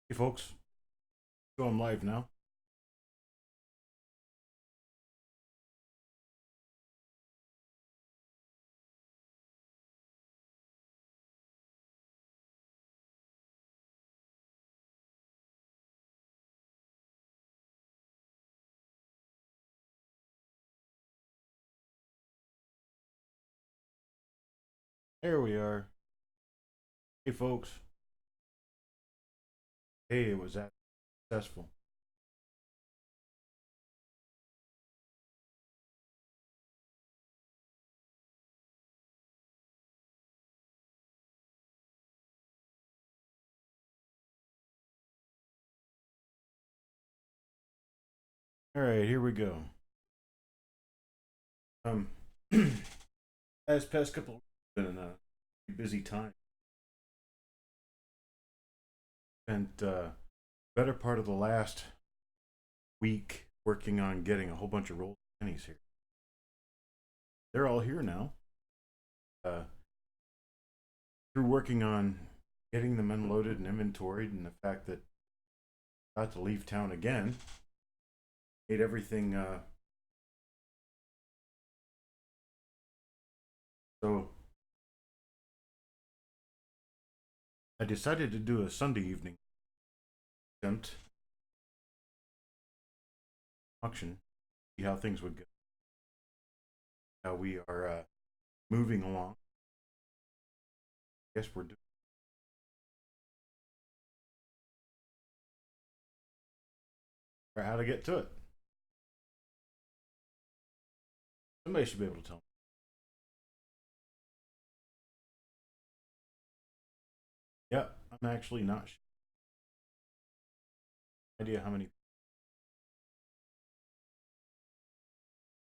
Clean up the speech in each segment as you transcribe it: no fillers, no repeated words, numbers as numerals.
Hey folks, so I'm live now. There we are. Hey folks. Hey, it was that successful. All right, here we go. Um, as past couple been a busy time. Spent better part of the last week working on getting a whole bunch of rolled pennies here. They're all here now. Uh, through working on getting them unloaded and inventoried, and the fact that I got to leave town again made everything so I decided to do a Sunday evening attempt auction, see how things would go, how we are moving along. Guess we're doing or how to get to it. Somebody should be able to tell me. Yeah, I'm actually not sure. Idea how many.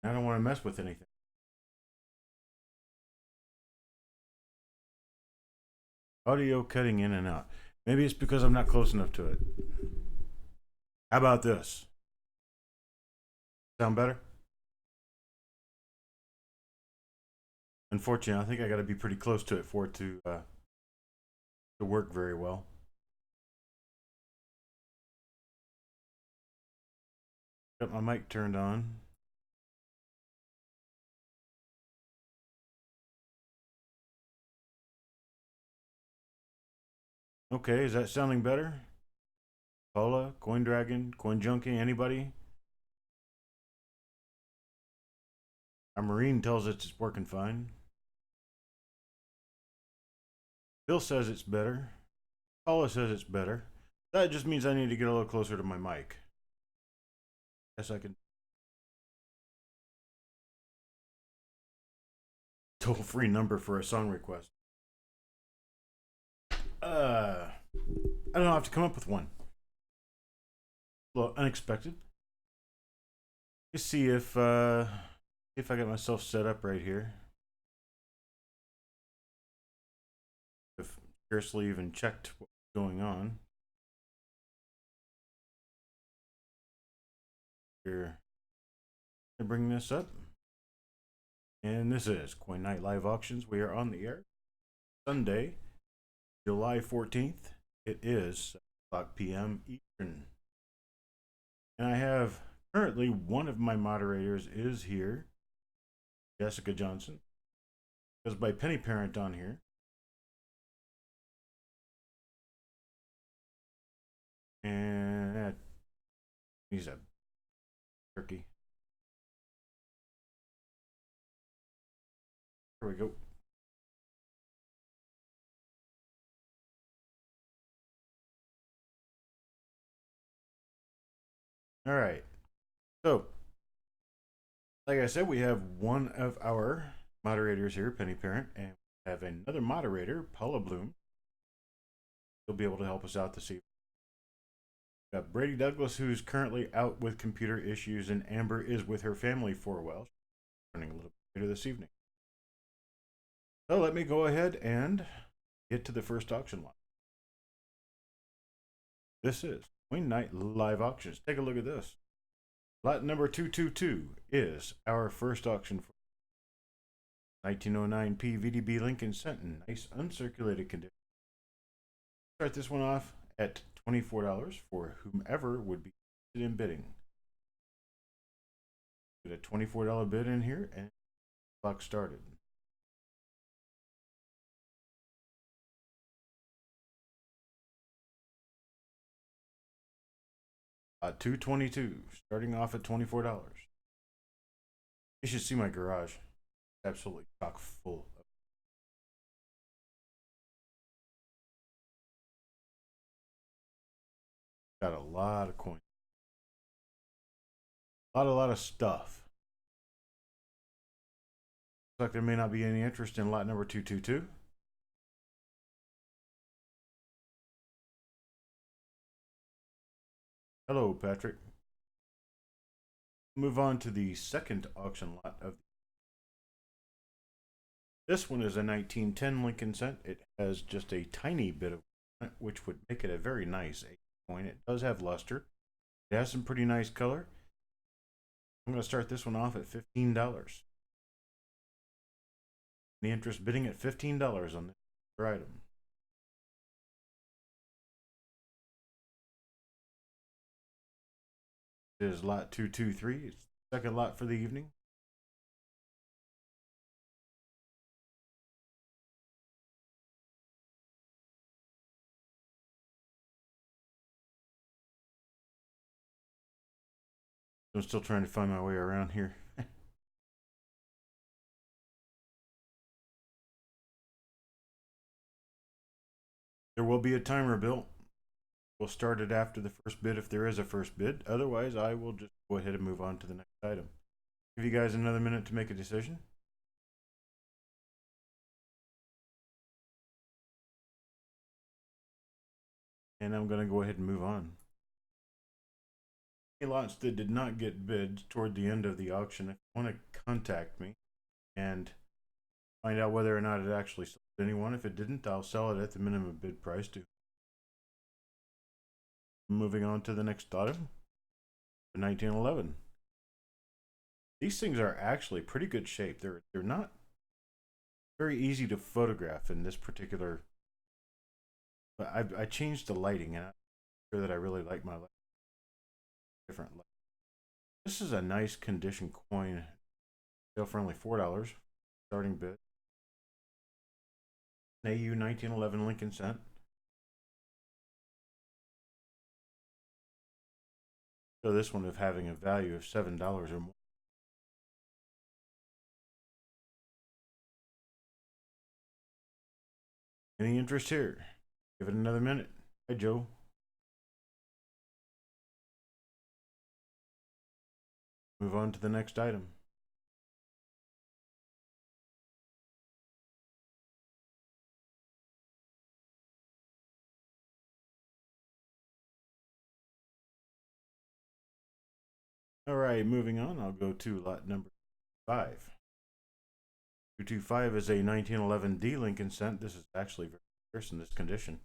I don't want to mess with anything. Audio cutting in and out. Maybe it's because I'm not close enough to it. How about this? Sound better? Unfortunately, I think I got to be pretty close to it for it to work very well. Got my mic turned on. Okay, is that sounding better? Paula, Coin Dragon, Coin Junkie, anybody? Our Marine tells us it's working fine. Bill says it's better. Paula says it's better. That just means I need to get a little closer to my mic. Yes, I can. Toll free number for a song request. I don't know. I have to come up with one. A little unexpected. Let's see if I got myself set up right here. I've scarcely even checked what's going on. Here, I bring this up, and this is Coin Night Live Auctions. We are on the air Sunday, July 14th. It is 7 p.m. Eastern. And I have currently one of my moderators is here, Jessica Johnson. Goes by Penny Parent on here. And he's a turkey. Here we go. All right. So, like I said, we have one of our moderators here, Penny Parent, and we have another moderator, Paula Bloom. He'll be able to help us out this evening. We got Brady Douglas, who's currently out with computer issues, and Amber is with her family for a while. She's running a little bit later this evening. So let me go ahead and get to the first auction lot. This is Coin Night Live Auctions. Take a look at this. Lot number 222 is our first auction for 1909 PVDB Lincoln Cent in nice uncirculated condition. Start this one off at $24 for whomever would be interested in bidding. Get a $24 bid in here and clock started. $222, starting off at $24. You should see my garage. It's absolutely chock full. Got a lot of coins. A lot of stuff. Looks like there may not be any interest in lot number 222. Hello, Patrick. Move on to the second auction lot of this one is a 1910 Lincoln cent. It has just a tiny bit of, which would make it a very nice coin. It does have luster. It has some pretty nice color. I'm going to start this one off at $15. The interest bidding at $15 on this item. It is lot 223. It's the second lot for the evening. I'm still trying to find my way around here. There will be a timer built. We'll start it after the first bid if there is a first bid. Otherwise, I will just go ahead and move on to the next item. Give you guys another minute to make a decision. And I'm going to go ahead and move on. Any lots that did not get bids toward the end of the auction, if you want to contact me and find out whether or not it actually sold anyone. If it didn't, I'll sell it at the minimum bid price too. Moving on to the next item, 1911. These things are actually pretty good shape. They're not very easy to photograph in this particular. But I changed the lighting, and I'm sure that I really like my light. Different light. This is a nice condition coin. Sale for only $4. Starting bid. An AU 1911 Lincoln cent. So this one of having a value of $7 or more. Any interest here? Give it another minute. Hi, Joe. Move on to the next item. All right, moving on. I'll go to lot number 5. 225 is a 1911 D Lincoln cent. This is actually very scarce in this condition.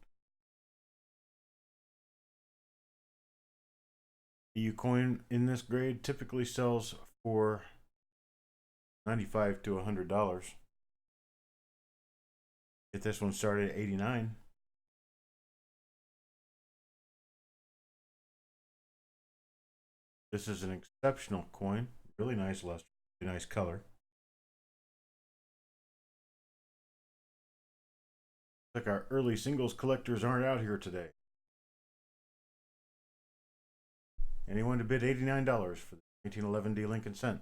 The U coin in this grade typically sells for $95 to $100. Get this one started at $89. This is an exceptional coin. Really nice luster, really nice color. Looks like our early singles collectors aren't out here today. Anyone to bid $89 for the 1911 D Lincoln cent?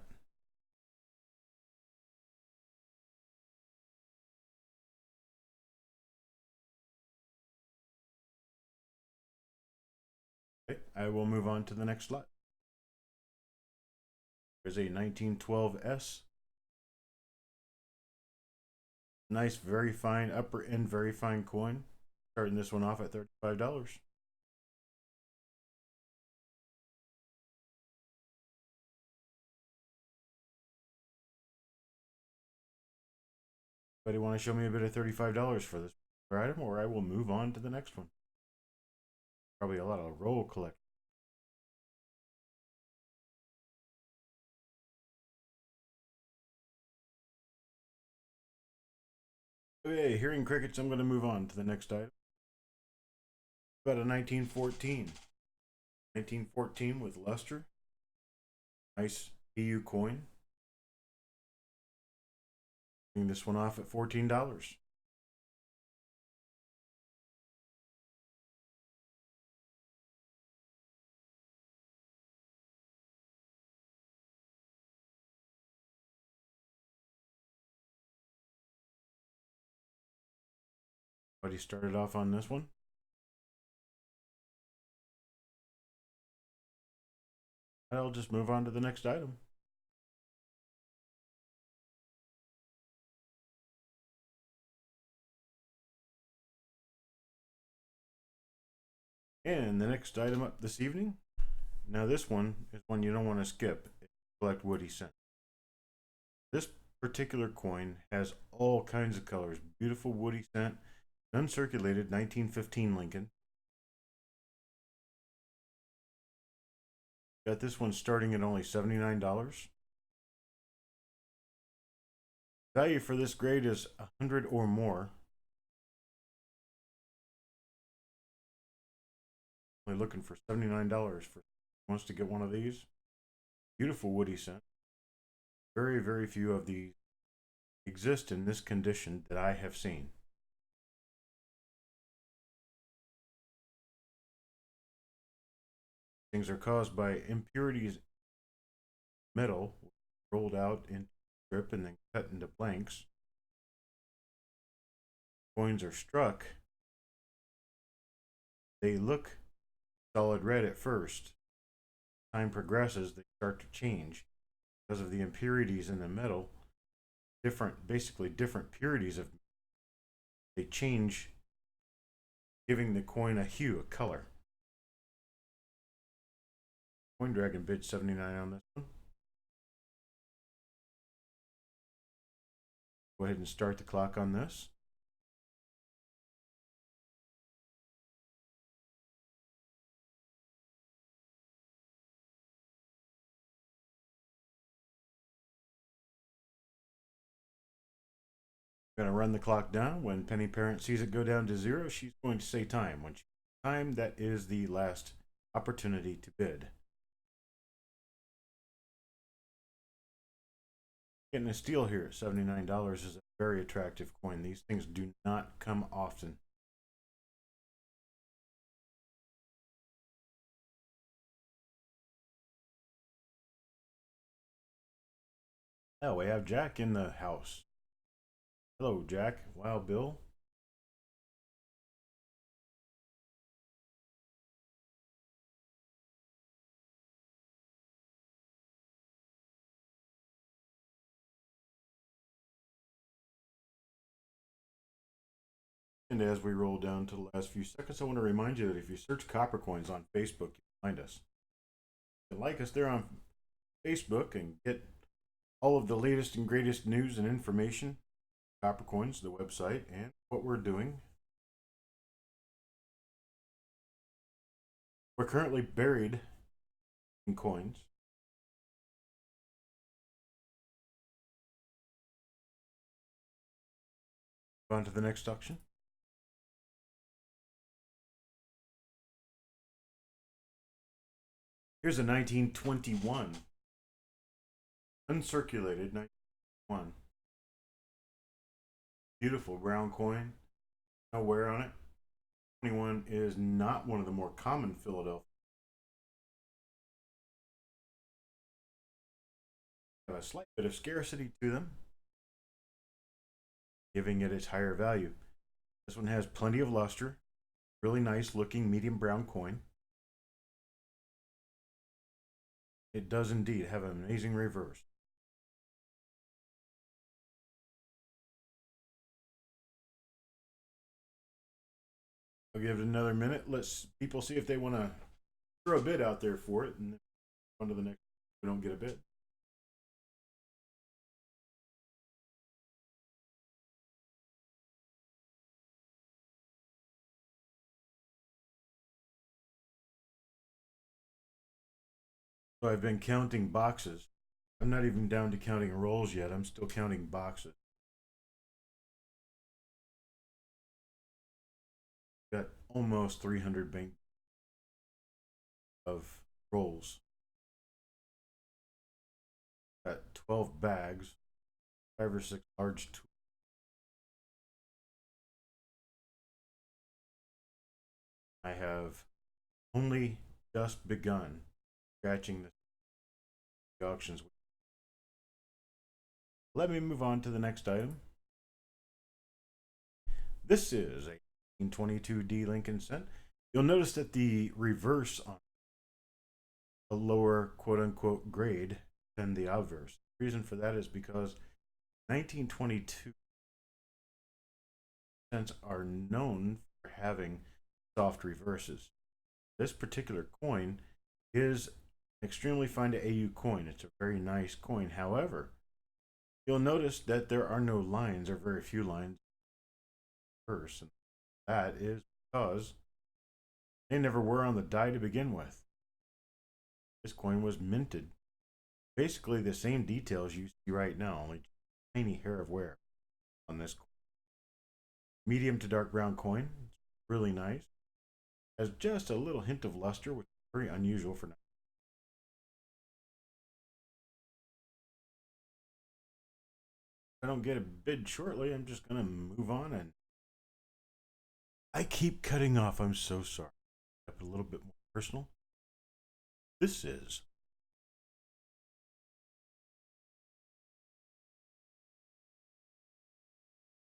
Okay, I will move on to the next lot. There's a 1912 S. Nice, very fine, upper end, very fine coin. Starting this one off at $35. Anybody want to show me a bit of $35 for this item, or I will move on to the next one? Probably a lot of roll collect. Okay, hearing crickets, I'm going to move on to the next item. About a 1914. 1914 with luster. Nice EU coin. Bring this one off at $14. But he started off on this one. I'll just move on to the next item. And the next item up this evening. Now this one is one you don't want to skip. Collect woody cent. This particular coin has all kinds of colors. Beautiful woody cent. Uncirculated 1915 Lincoln. Got this one starting at only $79. Value for this grade is 100 or more. Only looking for $79 for wants to get one of these. Beautiful woody cent. Very, very few of these exist in this condition that I have seen. Things are caused by impurities in metal rolled out into strip and then cut into blanks. Coins are struck. They look solid red at first. Time progresses, they start to change because of the impurities in the metal. Basically different purities of they change, giving the coin a hue, a color. Coin Dragon bid 79 on this one. Go ahead and start the clock on this. I'm going to run the clock down. When Penny Parent sees it go down to 0, she's going to say time. When she time, that is the last opportunity to bid. Getting a steal here at $79 is a very attractive coin. These things do not come often. Oh, we have Jack in the house. Hello, Jack. Wild Bill. And as we roll down to the last few seconds, I want to remind you that if you search Coppercoins on Facebook, you'll find us. You can like us there on Facebook and get all of the latest and greatest news and information. Coppercoins, the website, and what we're doing. We're currently buried in coins. On to the next auction. Here's a 1921 uncirculated 1921. Beautiful brown coin. No wear on it. 21 is not one of the more common Philadelphia. Have a slight bit of scarcity to them, giving it its higher value. This one has plenty of luster. Really nice looking medium brown coin. It does indeed have an amazing reverse. I'll give it another minute. Let's people see if they want to throw a bid out there for it, and then on to the next. We don't get a bid. So I've been counting boxes. I'm not even down to counting rolls yet. I'm still counting boxes. Got almost 300 bank of rolls. Got 12 bags, 5 or 6 large tools. I have only just begun scratching the auctions. Let me move on to the next item. This is a 1922D Lincoln cent. You'll notice that the reverse on a lower quote unquote grade than the obverse. The reason for that is because 1922 cents are known for having soft reverses. This particular coin is extremely fine to AU coin. It's a very nice coin. However, you'll notice that there are no lines or very few lines reverse. And that is because they never were on the die to begin with. This coin was minted. Basically the same details you see right now, only tiny hair of wear on this coin. Medium to dark brown coin. It's really nice. Has just a little hint of luster, which is very unusual for now. If I don't get a bid shortly, I'm just going to move on. And I keep cutting off. I'm so sorry. A little bit more personal. This is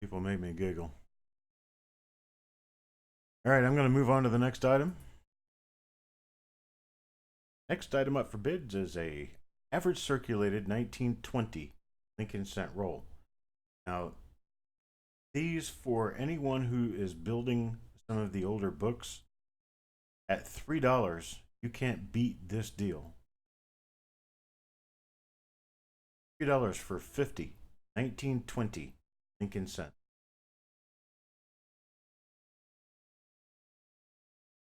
people make me giggle. All right, I'm going to move on to the next item. Next item up for bids is a average circulated 1920 Lincoln cent roll. Now, these, for anyone who is building some of the older books, at $3, you can't beat this deal. $3 for 50 1920 Lincoln cent.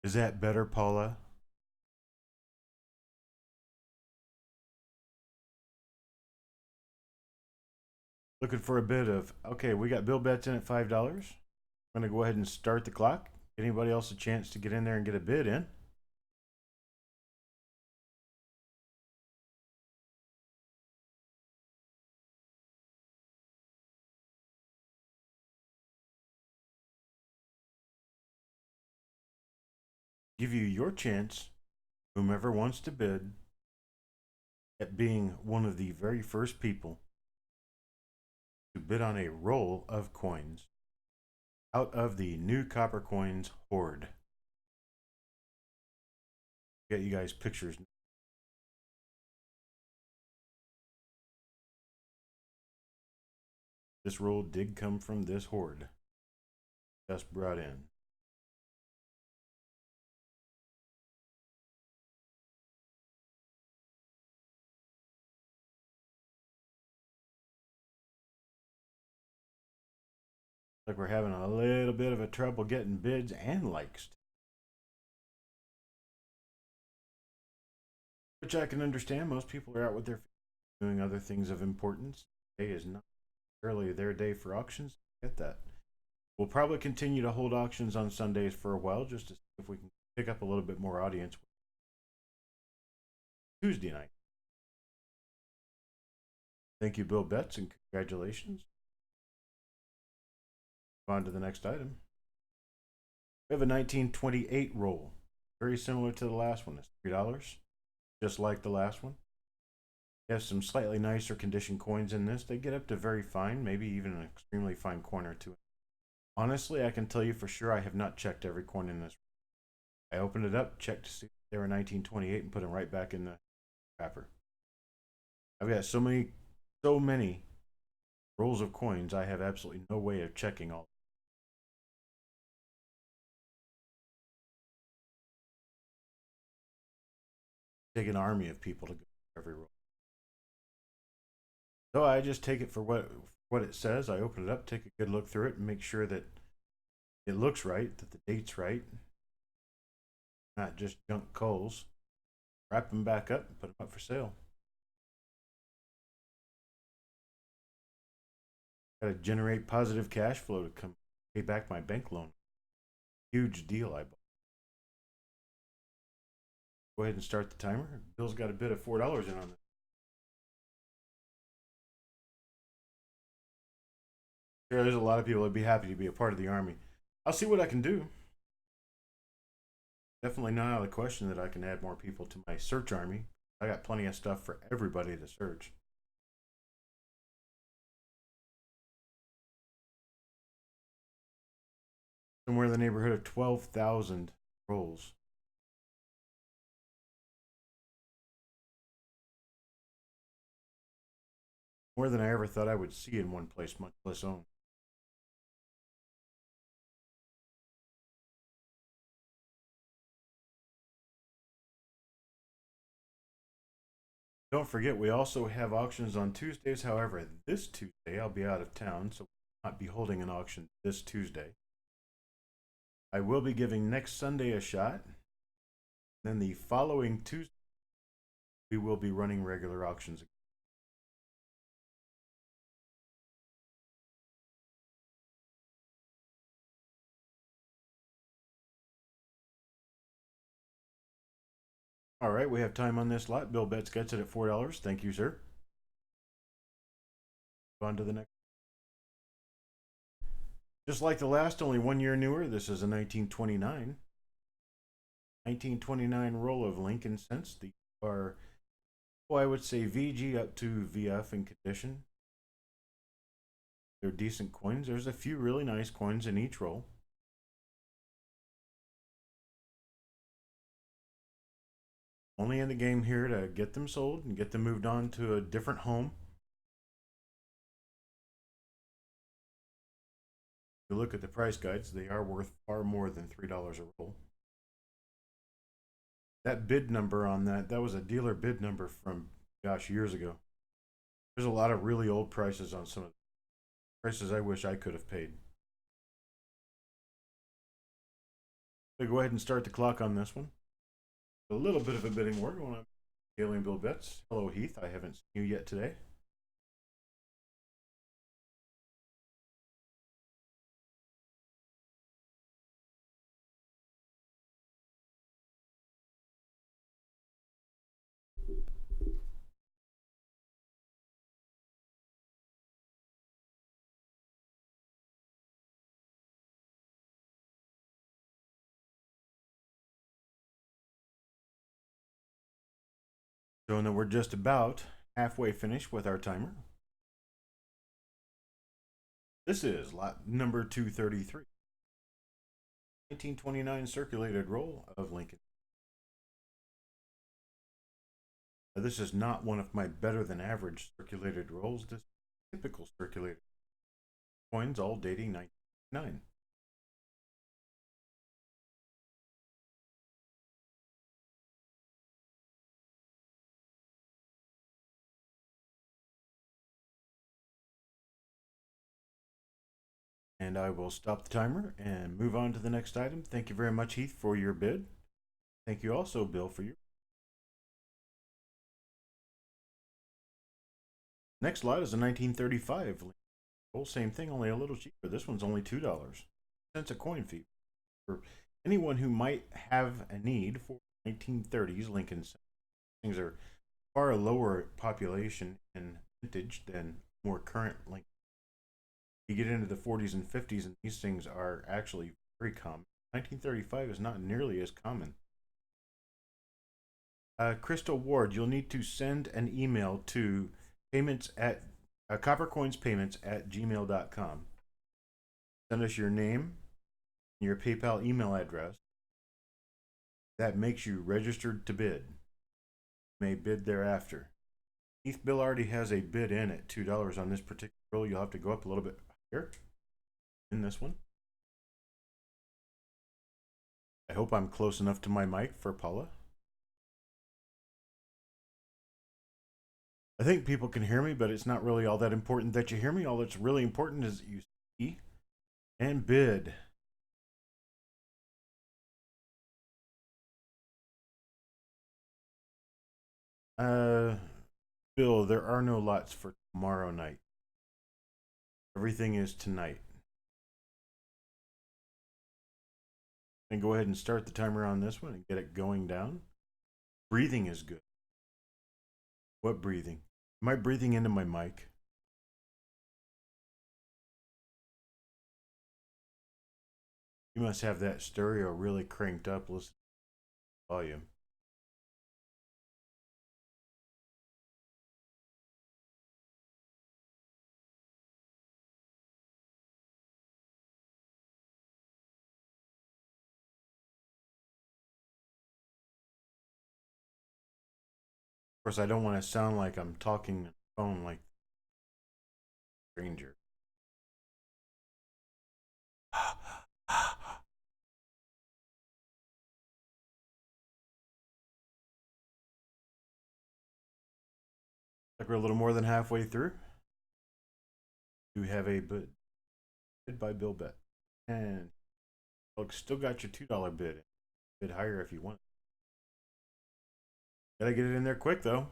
Is that better, Paula? Looking for a bid of, okay, we got Bill Betts in at $5. I'm going to go ahead and start the clock. Anybody else a chance to get in there and get a bid in? Give you your chance, whomever wants to bid, at being one of the very first people to bid on a roll of coins out of the new Coppercoins hoard. Get you guys pictures. This roll did come from this hoard, just brought in. Like we're having a little bit of a trouble getting bids and likes, which I can understand. Most people are out with their doing other things of importance. Today is not really their day for auctions. Get that. We'll probably continue to hold auctions on Sundays for a while, just to see if we can pick up a little bit more audience Tuesday night. Thank you, Bill Betts, and congratulations. On to the next item. We have a 1928 roll, very similar to the last one. It's $3, just like the last one. We have some slightly nicer condition coins in this. They get up to very fine, maybe even an extremely fine coin or two. Honestly, I can tell you for sure I have not checked every coin in this. I opened it up, checked to see if they were 1928, and put them right back in the wrapper. I've got so many rolls of coins, I have absolutely no way of checking all. Take an army of people to go every roll. So I just take it for what it says. I open it up, take a good look through it, and make sure that it looks right, that the date's right, not just junk coals. Wrap them back up and put them up for sale. Got to generate positive cash flow to come pay back my bank loan. Huge deal I bought. Go ahead and start the timer. Bill's got a bid of $4 in on this. Sure, there's a lot of people that'd be happy to be a part of the army. I'll see what I can do. Definitely not out of the question that I can add more people to my search army. I got plenty of stuff for everybody to search. Somewhere in the neighborhood of 12,000 rolls. More than I ever thought I would see in one place, much less own. Don't forget, we also have auctions on Tuesdays. However, this Tuesday I'll be out of town, so I'll not be holding an auction this Tuesday. I will be giving next Sunday a shot. Then the following Tuesday, we will be running regular auctions. All right, we have time on this lot. Bill Betts gets it at $4. Thank you, sir. On to the next. Just like the last, only 1 year newer. This is a 1929. 1929 roll of Lincoln cents. These are, I would say VG up to VF in condition. They're decent coins. There's a few really nice coins in each roll. Only in the game here to get them sold and get them moved on to a different home. If you look at the price guides, they are worth far more than $3 a roll. That bid number on that was a dealer bid number from, gosh, years ago. There's a lot of really old prices on some of the prices I wish I could have paid. So go ahead and start the clock on this one. A little bit of a bidding war going on. Alien Bill Betts. Hello, Heath. I haven't seen you yet today. Showing that we're just about halfway finished with our timer. This is lot number 233. 1929 circulated roll of Lincoln. Now, this is not one of my better than average circulated rolls. This is typical circulated coins, all dating 1999. And I will stop the timer and move on to the next item. Thank you very much, Heath, for your bid. Thank you also, Bill, for your. Next lot is a 1935 roll. Same thing, only a little cheaper. This one's only $2. Cents a coin fee for anyone who might have a need for 1930s Lincoln. Things are far lower population and vintage than more current Lincoln. You get into the 40s and 50s, and these things are actually very common. 1935 is not nearly as common. Crystal Ward, you'll need to send an email to payments at coppercoinspayments at gmail.com. Send us your name, your PayPal email address. That makes you registered to bid. You may bid thereafter. Heath Bill already has a bid in at $2 on this particular roll. You'll have to go up a little bit higher in this one. I hope I'm close enough to my mic for Paula. I think people can hear me, but it's not really all that important that you hear me. All that's really important is that you see and bid. Bill, there are no lots for tomorrow night. Everything is tonight. And go ahead and start the timer on this one and get it going down. Breathing is good. What breathing? Am I breathing into my mic? You must have that stereo really cranked up. Listen to the volume. Of course, I don't want to sound like I'm talking on the phone like a stranger. Like we're a little more than halfway through. We have a bid by Bill Bet. And look, still got your $2 bid. Bid higher if you want. Gotta get it in there quick though.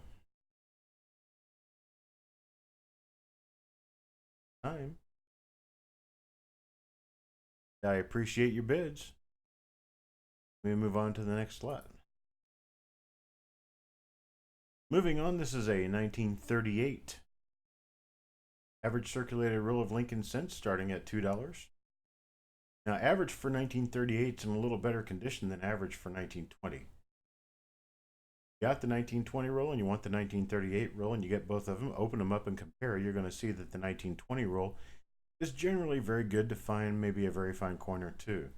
Time. I appreciate your bids. Let me move on to the next slot. Moving on, this is a 1938 average circulated roll of Lincoln cents starting at $2. Now, average for 1938 is in a little better condition than average for 1920. You got the 1920 roll and you want the 1938 roll, and you get both of them, open them up and compare. You're going to see that the 1920 roll is generally very good to find maybe a very fine coin or two.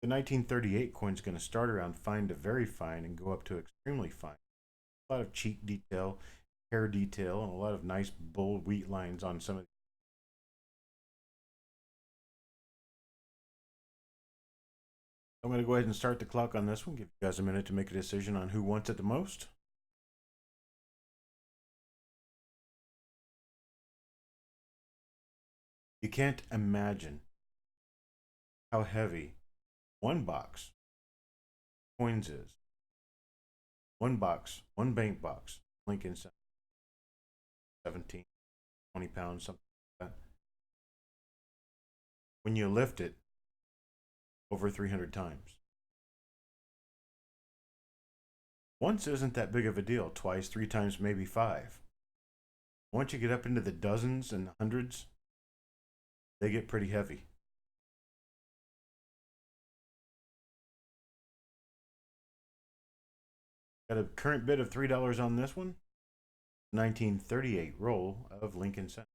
The 1938 coin is going to start around fine to very fine and go up to extremely fine. A lot of cheek detail, hair detail, and a lot of nice bold wheat lines on some of. I'm going to go ahead and start the clock on this one. Give you guys a minute to make a decision on who wants it the most. You can't imagine how heavy one box coins is. One box, one bank box, Lincoln Center, 17, 20 pounds, something like that. When you lift it over 300 times. Once isn't that big of a deal. Twice, three times, maybe five. Once you get up into the dozens and hundreds, they get pretty heavy. Got a current bid of $3 on this one. 1938 roll of Lincoln Center.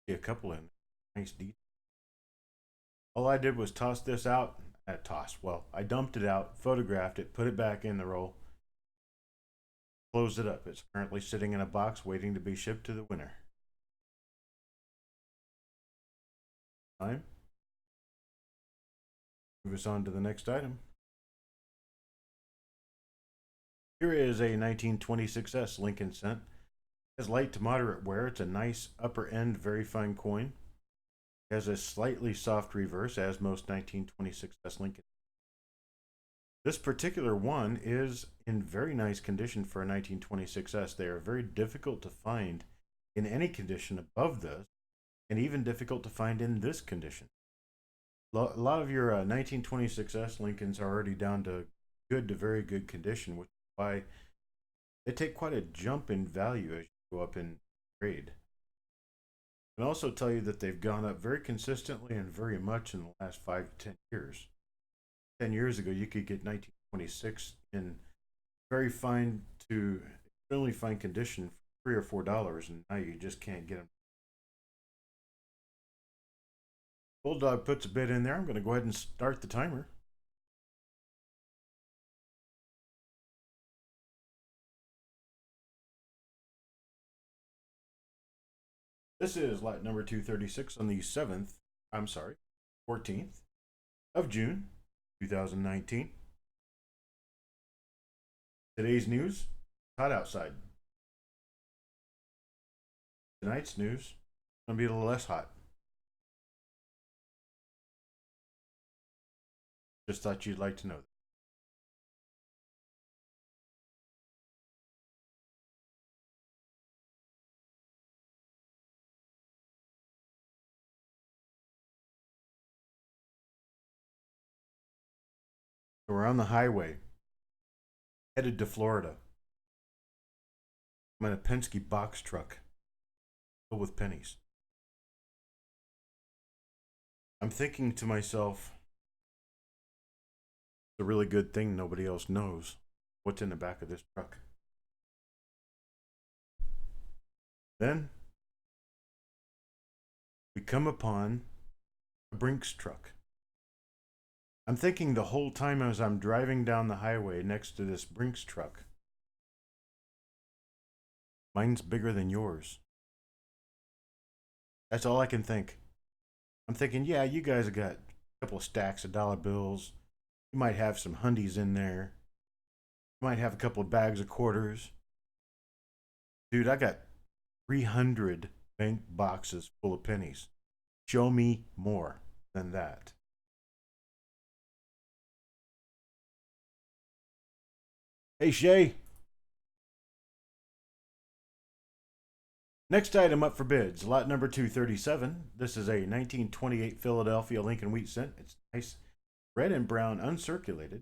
See a couple in nice detail. All I did was toss this out. Well, I dumped it out, photographed it, put it back in the roll, closed it up. It's currently sitting in a box waiting to be shipped to the winner. Time. Move us on to the next item. Here is a 1926S Lincoln Cent. It has light to moderate wear. It's a nice upper end, very fine coin. It has a slightly soft reverse, as most 1926S Lincoln. This particular one is in very nice condition for a 1926S. They are very difficult to find in any condition above this, and even difficult to find in this condition. A lot of your 1926S Lincolns are already down to good to very good condition, which is why they take quite a jump in value as you go up in grade. I can also tell you that they've gone up very consistently and very much in the last 5 to 10 years. 10 years ago, you could get 1926 in very fine to extremely fine condition for $3 or $4, and now you just can't get them. Bulldog puts a bid in there. I'm going to go ahead and start the timer. This is lot number 236 on the 14th of June, 2019. Today's news, hot outside. Tonight's news, going to be a little less hot. Just thought you'd like to know that. So we're on the highway, headed to Florida. I'm in a Penske box truck filled with pennies. I'm thinking to myself, it's a really good thing nobody else knows what's in the back of this truck. Then we come upon a Brinks truck. I'm thinking the whole time as I'm driving down the highway next to this Brinks truck, mine's bigger than yours. That's all I can think. I'm thinking, yeah, you guys have got a couple of stacks of dollar bills. You might have some hundies in there. You might have a couple of bags of quarters. Dude, I got 300 bank boxes full of pennies. Show me more than that. Hey, Shay. Next item up for bids, lot number 237. This is a 1928 Philadelphia Lincoln Wheat Cent. It's nice, red and brown, uncirculated.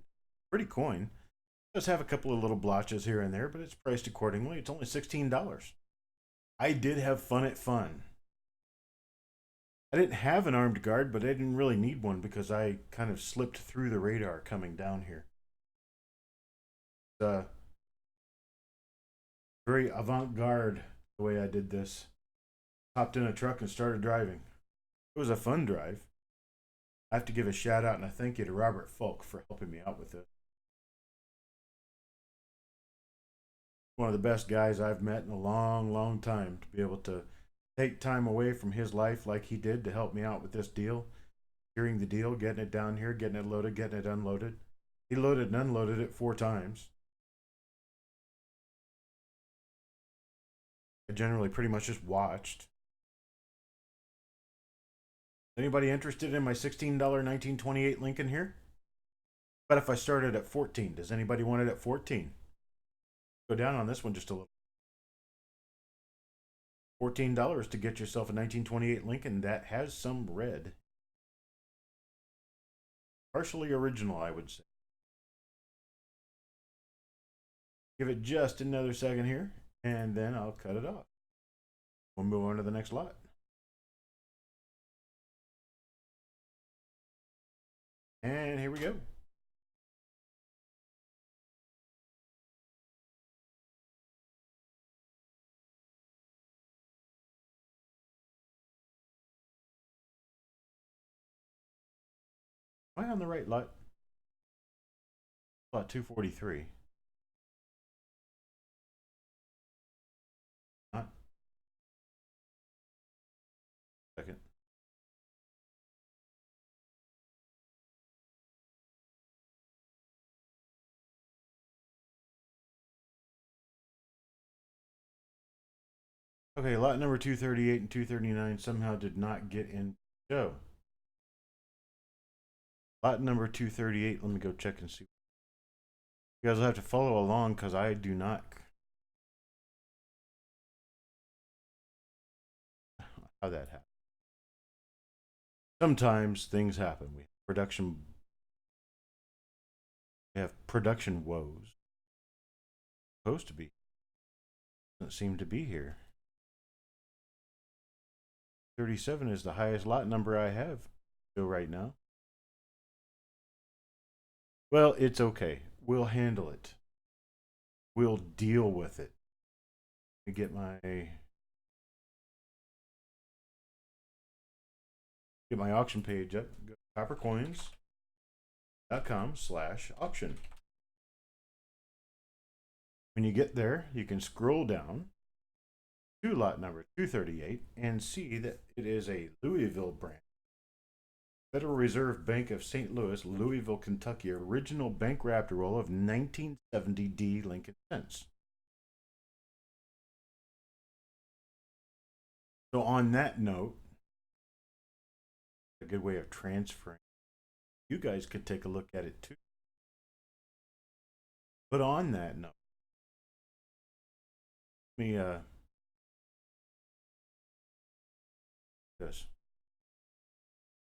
Pretty coin. Does have a couple of little blotches here and there, but it's priced accordingly. It's only $16. I did have fun at fun. I didn't have an armed guard, but I didn't really need one because I kind of slipped through the radar coming down here. Very avant-garde the way I did this. Hopped in a truck and started driving. It was a fun drive. I have to give a shout out and a thank you to Robert Falk for helping me out with this. One of the best guys I've met in a long, long time to be able to take time away from his life like he did to help me out with this deal. Hearing the deal, getting it down here, getting it loaded, getting it unloaded. He loaded and unloaded it 4 times. I generally pretty much just watched. Anybody interested in my $16 1928 Lincoln here? But if I started at 14, does anybody want it at 14? Go down on this one just a little. $14 to get yourself a 1928 Lincoln that has some red. Partially original, I would say. Give it just another second here, and then I'll cut it off. We'll move on to the next lot. And here we go. Am I on the right lot? Lot 243. Not. Second. Okay, lot number 238 and 239 somehow did not get in show. Lot number 238, let me go check and see. You guys will have to follow along because I do not. How that happened. Sometimes things happen. We have production woes. Supposed to be. Doesn't seem to be here. 37 is the highest lot number I have still right now. Well, it's okay. We'll handle it. We'll deal with it. Let me get my auction page up. Go to coppercoins.com/auction. When you get there, you can scroll down to lot number 238 and see that it is a Louisville branch. Federal Reserve Bank of St. Louis, Louisville, Kentucky, original bank wrapped roll of 1970 D Lincoln cents. So on that note, a good way of transferring. You guys could take a look at it too. But on that note, let me this.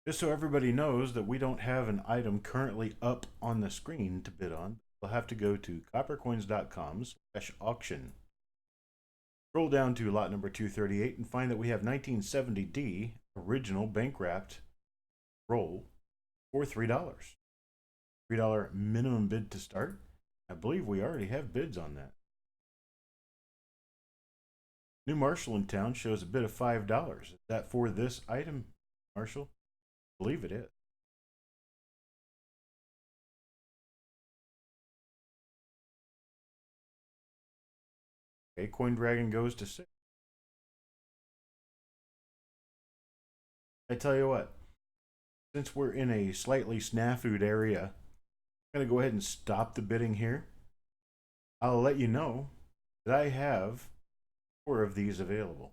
Just so everybody knows that we don't have an item currently up on the screen to bid on, we'll have to go to coppercoins.com/auction. Scroll down to lot number 238 and find that we have 1970D original bank wrapped roll for $3. $3 minimum bid to start. I believe we already have bids on that. New Marshall in town shows a bid of $5. Is that for this item, Marshall? I believe it is. Okay, Coin Dragon goes to 6. I tell you what, since we're in a slightly snafu'd area, I'm going to go ahead and stop the bidding here. I'll let you know that I have 4 of these available.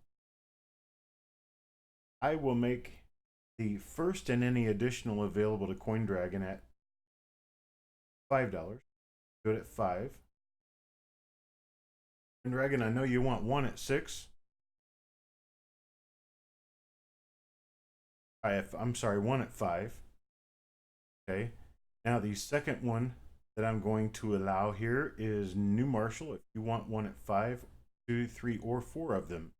I will make the first and any additional available to Coin Dragon at $5. Do it at 5. Coin Dragon, I know you want one at 6. I'm sorry, one at 5. Okay. Now the second one that I'm going to allow here is New Marshall. If you want one at 5, 2, 3, or 4 of them,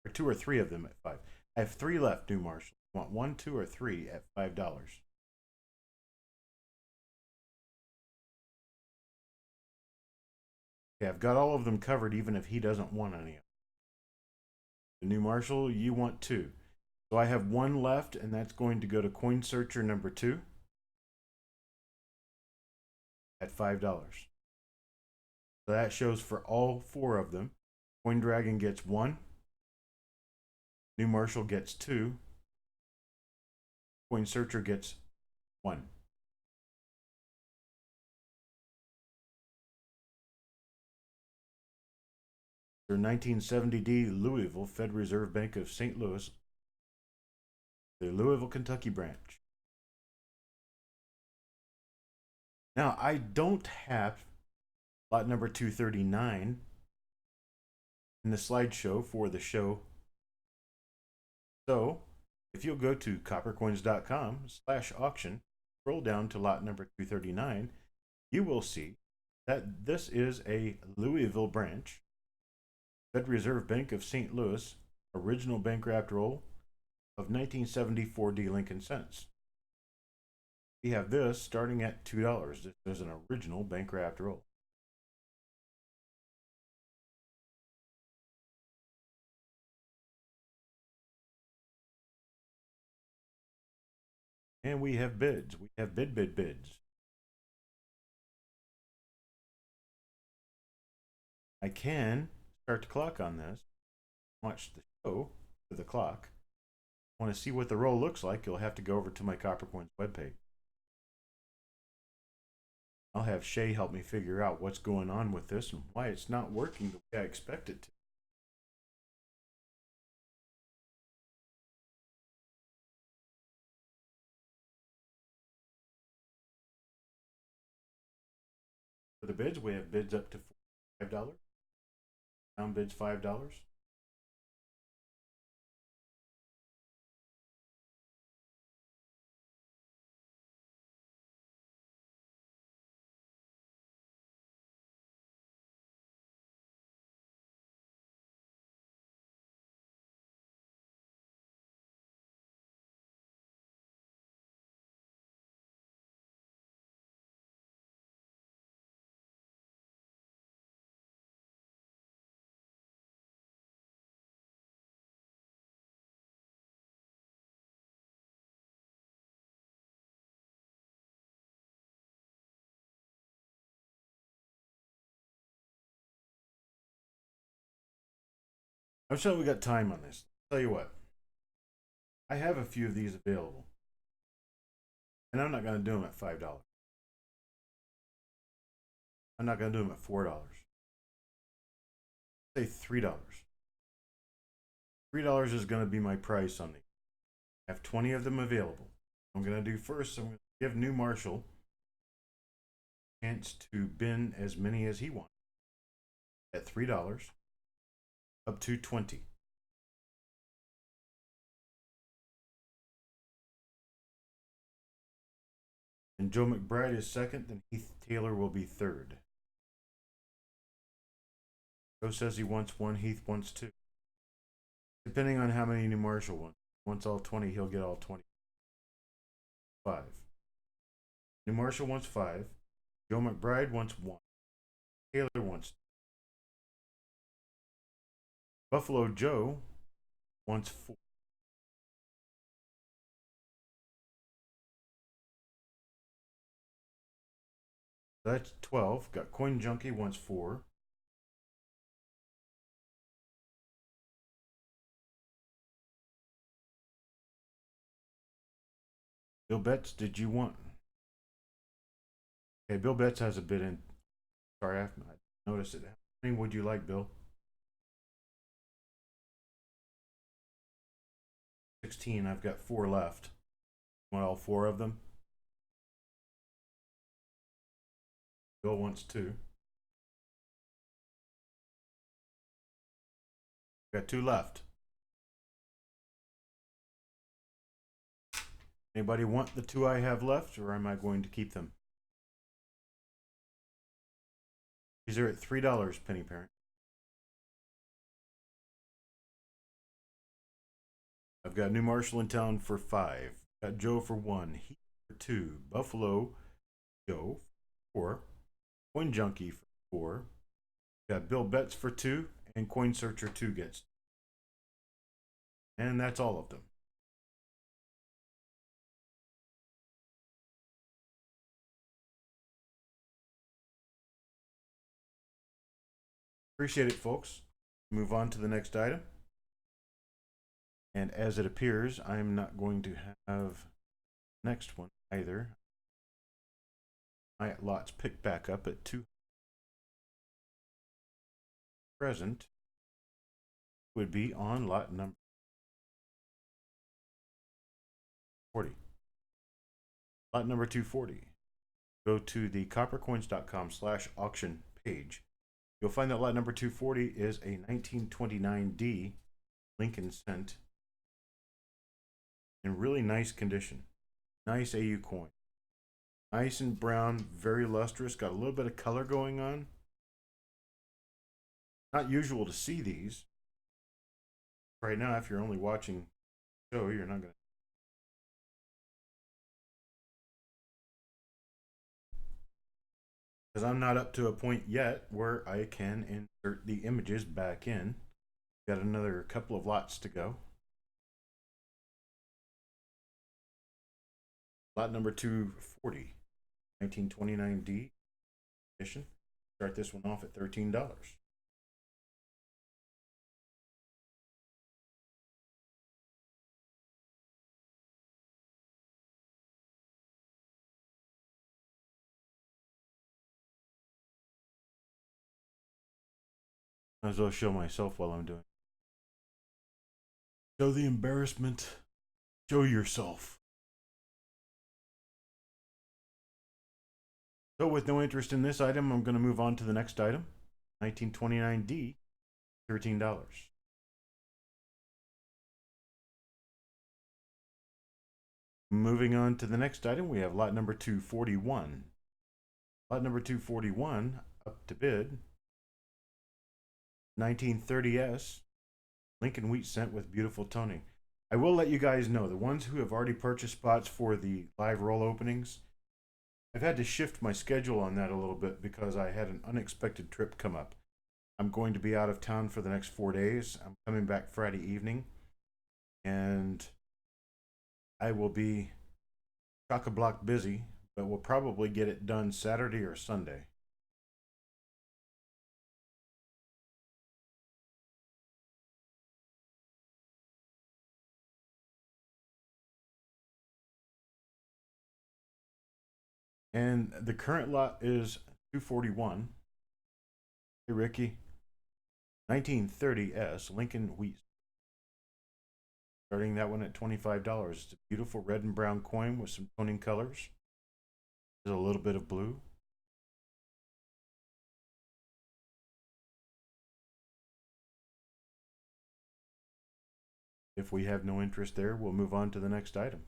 or 2 or 3 of them at 5. I have 3 left, New Marshall. You want 1, 2, or 3 at $5. Okay, I've got all of them covered, even if he doesn't want any of them. The New Marshall, you want 2. So I have 1 left, and that's going to go to Coin Searcher number 2 at $5. So that shows for all 4 of them. Coin Dragon gets 1. New Marshall gets 2. Coin Searcher gets 1. Their 1970D Louisville Fed Reserve Bank of St. Louis, the Louisville, Kentucky branch. Now, I don't have lot number 239 in the slideshow for the show. So, if you'll go to coppercoins.com/auction, scroll down to lot number 239, you will see that this is a Louisville branch, Fed Reserve Bank of St. Louis, original bank wrapped roll of 1974 D Lincoln cents. We have this starting at $2. This is an original bank wrapped roll. And we have bids. We have bids. I can start the clock on this. Watch the show for the clock. Want to see what the roll looks like? You'll have to go over to my Coppercoins webpage. I'll have Shay help me figure out what's going on with this and why it's not working the way I expect it to. For the bids, we have bids up to $5. Down bids $5. I'm sure we got time on this. I'll tell you what, I have a few of these available, and I'm not going to do them at $5. I'm not going to do them at $4. Say $3. $3 is going to be my price on these. I have 20 of them available. I'm going to do first, I'm going to give New Marshall a chance to bin as many as he wants at $3 up to 20. And Joe McBride is second, then Heath Taylor will be third. Joe says he wants one, Heath wants two. Depending on how many New Marshall wants. Wants all 20, he'll get all 20. 5. New Marshall wants 5. Joe McBride wants 1. Taylor wants 2. Buffalo Joe wants 4. That's 12. Got Coin Junkie wants 4. Bill Betts, did you want? Okay, Bill Betts has a bid in. Sorry, I noticed it. How many would you like, Bill? 16. I've got 4 left. Want all 4 of them? Bill wants 2. Got 2 left. Anybody want the 2 I have left, or am I going to keep them? These are at $3, Penny Parent. I've got New Marshall in town for 5. Got Joe for 1. Heath for 2. Buffalo Joe for 4. Coin Junkie for 4. Got Bill Betts for 2. And Coin Searcher 2 gets. And that's all of them. Appreciate it, folks. Move on to the next item. And as it appears, I'm not going to have next one either. My lots pick back up at 2. Present would be on lot number 40. Lot number 240. Go to the coppercoins.com/auction page. You'll find that lot number 240 is a 1929D Lincoln cent in really nice condition. Nice AU coin. Nice and brown, very lustrous, got a little bit of color going on. Not usual to see these. Right now, if you're only watching the show, you're not going to. Because I'm not up to a point yet where I can insert the images back in. Got another couple of lots to go. Lot number 240, 1929D edition. Start this one off at $13. Might as well show myself while I'm doing it. Show the embarrassment. Show yourself. So with no interest in this item, I'm going to move on to the next item. 1929D, $13. Moving on to the next item, we have lot number 241. Lot number 241, up to bid. 1930S, Lincoln wheat cent with beautiful toning. I will let you guys know, the ones who have already purchased spots for the live roll openings, I've had to shift my schedule on that a little bit because I had an unexpected trip come up. I'm going to be out of town for the next 4 days. I'm coming back Friday evening, and I will be chock-a-block busy, but we'll probably get it done Saturday or Sunday. And the current lot is 241. Hey, Ricky. 1930S Lincoln wheat. Starting that one at $25. It's a beautiful red and brown coin with some toning colors. There's a little bit of blue. If we have no interest there, we'll move on to the next item.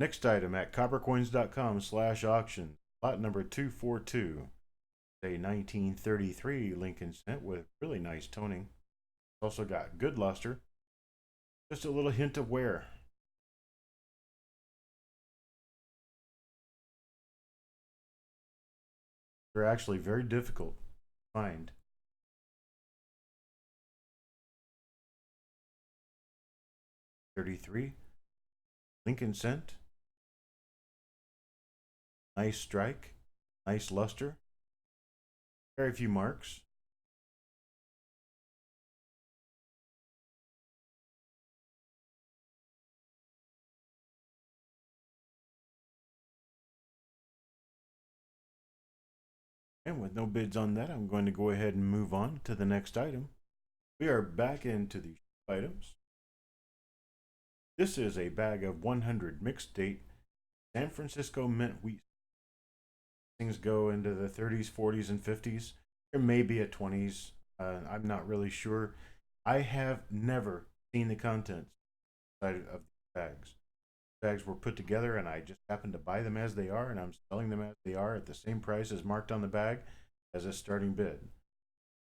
Next item at coppercoins.com/auction. Lot number 242. A 1933 Lincoln cent with really nice toning. Also got good luster. Just a little hint of wear. They're actually very difficult to find. 33 Lincoln cent. Nice strike. Nice luster. Very few marks. And with no bids on that, I'm going to go ahead and move on to the next item. We are back into the items. This is a bag of 100 mixed date San Francisco mint wheat. Things go into the 30s, 40s, and 50s. There may be a 20s. I'm not really sure. I have never seen the contents of these bags. Bags were put together, and I just happened to buy them as they are, and I'm selling them as they are at the same price as marked on the bag as a starting bid.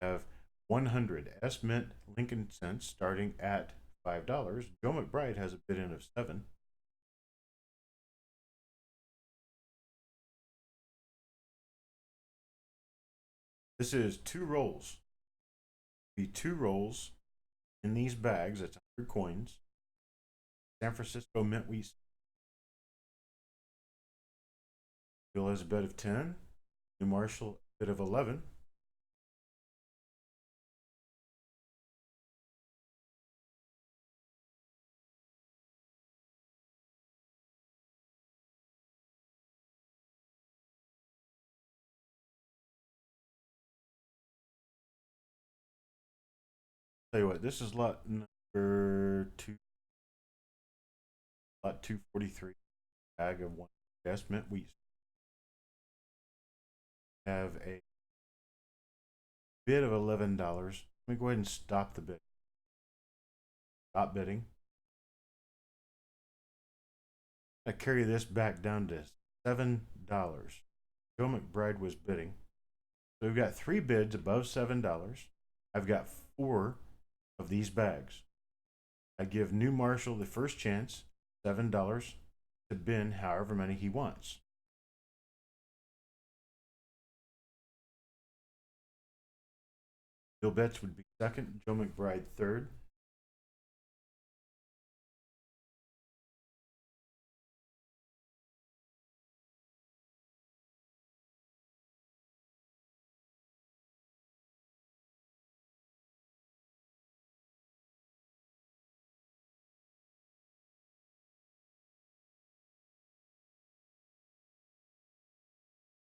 I have 100 S Mint Lincoln cents starting at $5. Joe McBride has a bid in of $7. This is two rolls. Be two rolls in these bags. It's 100 coins. San Francisco Mint Wheat. Bill has a bid of 10. New Marshall a bid of 11. Tell you what, this is lot number lot 243. Bag of 1 S Mint Wheat. Have a bid of $11. Let me go ahead and stop the bid. Stop bidding. I carry this back down to $7. Joe McBride was bidding. So we've got 3 bids above $7. I've got 4 of these bags. I give New Marshall the first chance, $7, to bin however many he wants. Bill Betts would be second, Joe McBride third.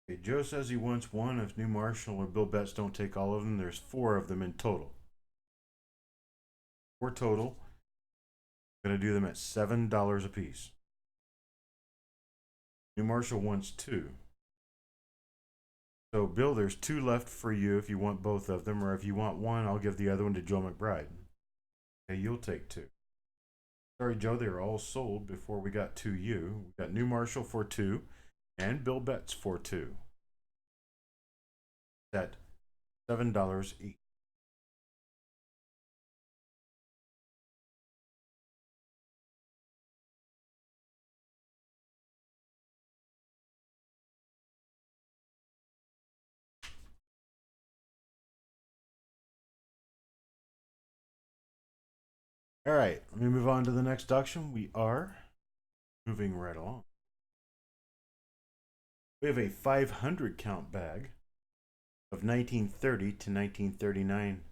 Okay, Joe says he wants 1. If New Marshall or Bill Betts don't take all of them, there's 4 of them in total. 4 total. I'm going to do them at $7 a piece. New Marshall wants 2. So, Bill, there's 2 left for you if you want both of them, or if you want 1, I'll give the other one to Joe McBride. Okay, you'll take 2. Sorry, Joe, they were all sold before we got to you. We got New Marshall for 2 and Bill Betts for 2. At $7 each. All right, let me move on to the next auction. We are moving right along. We have a 500 count bag of 1930 to 1939.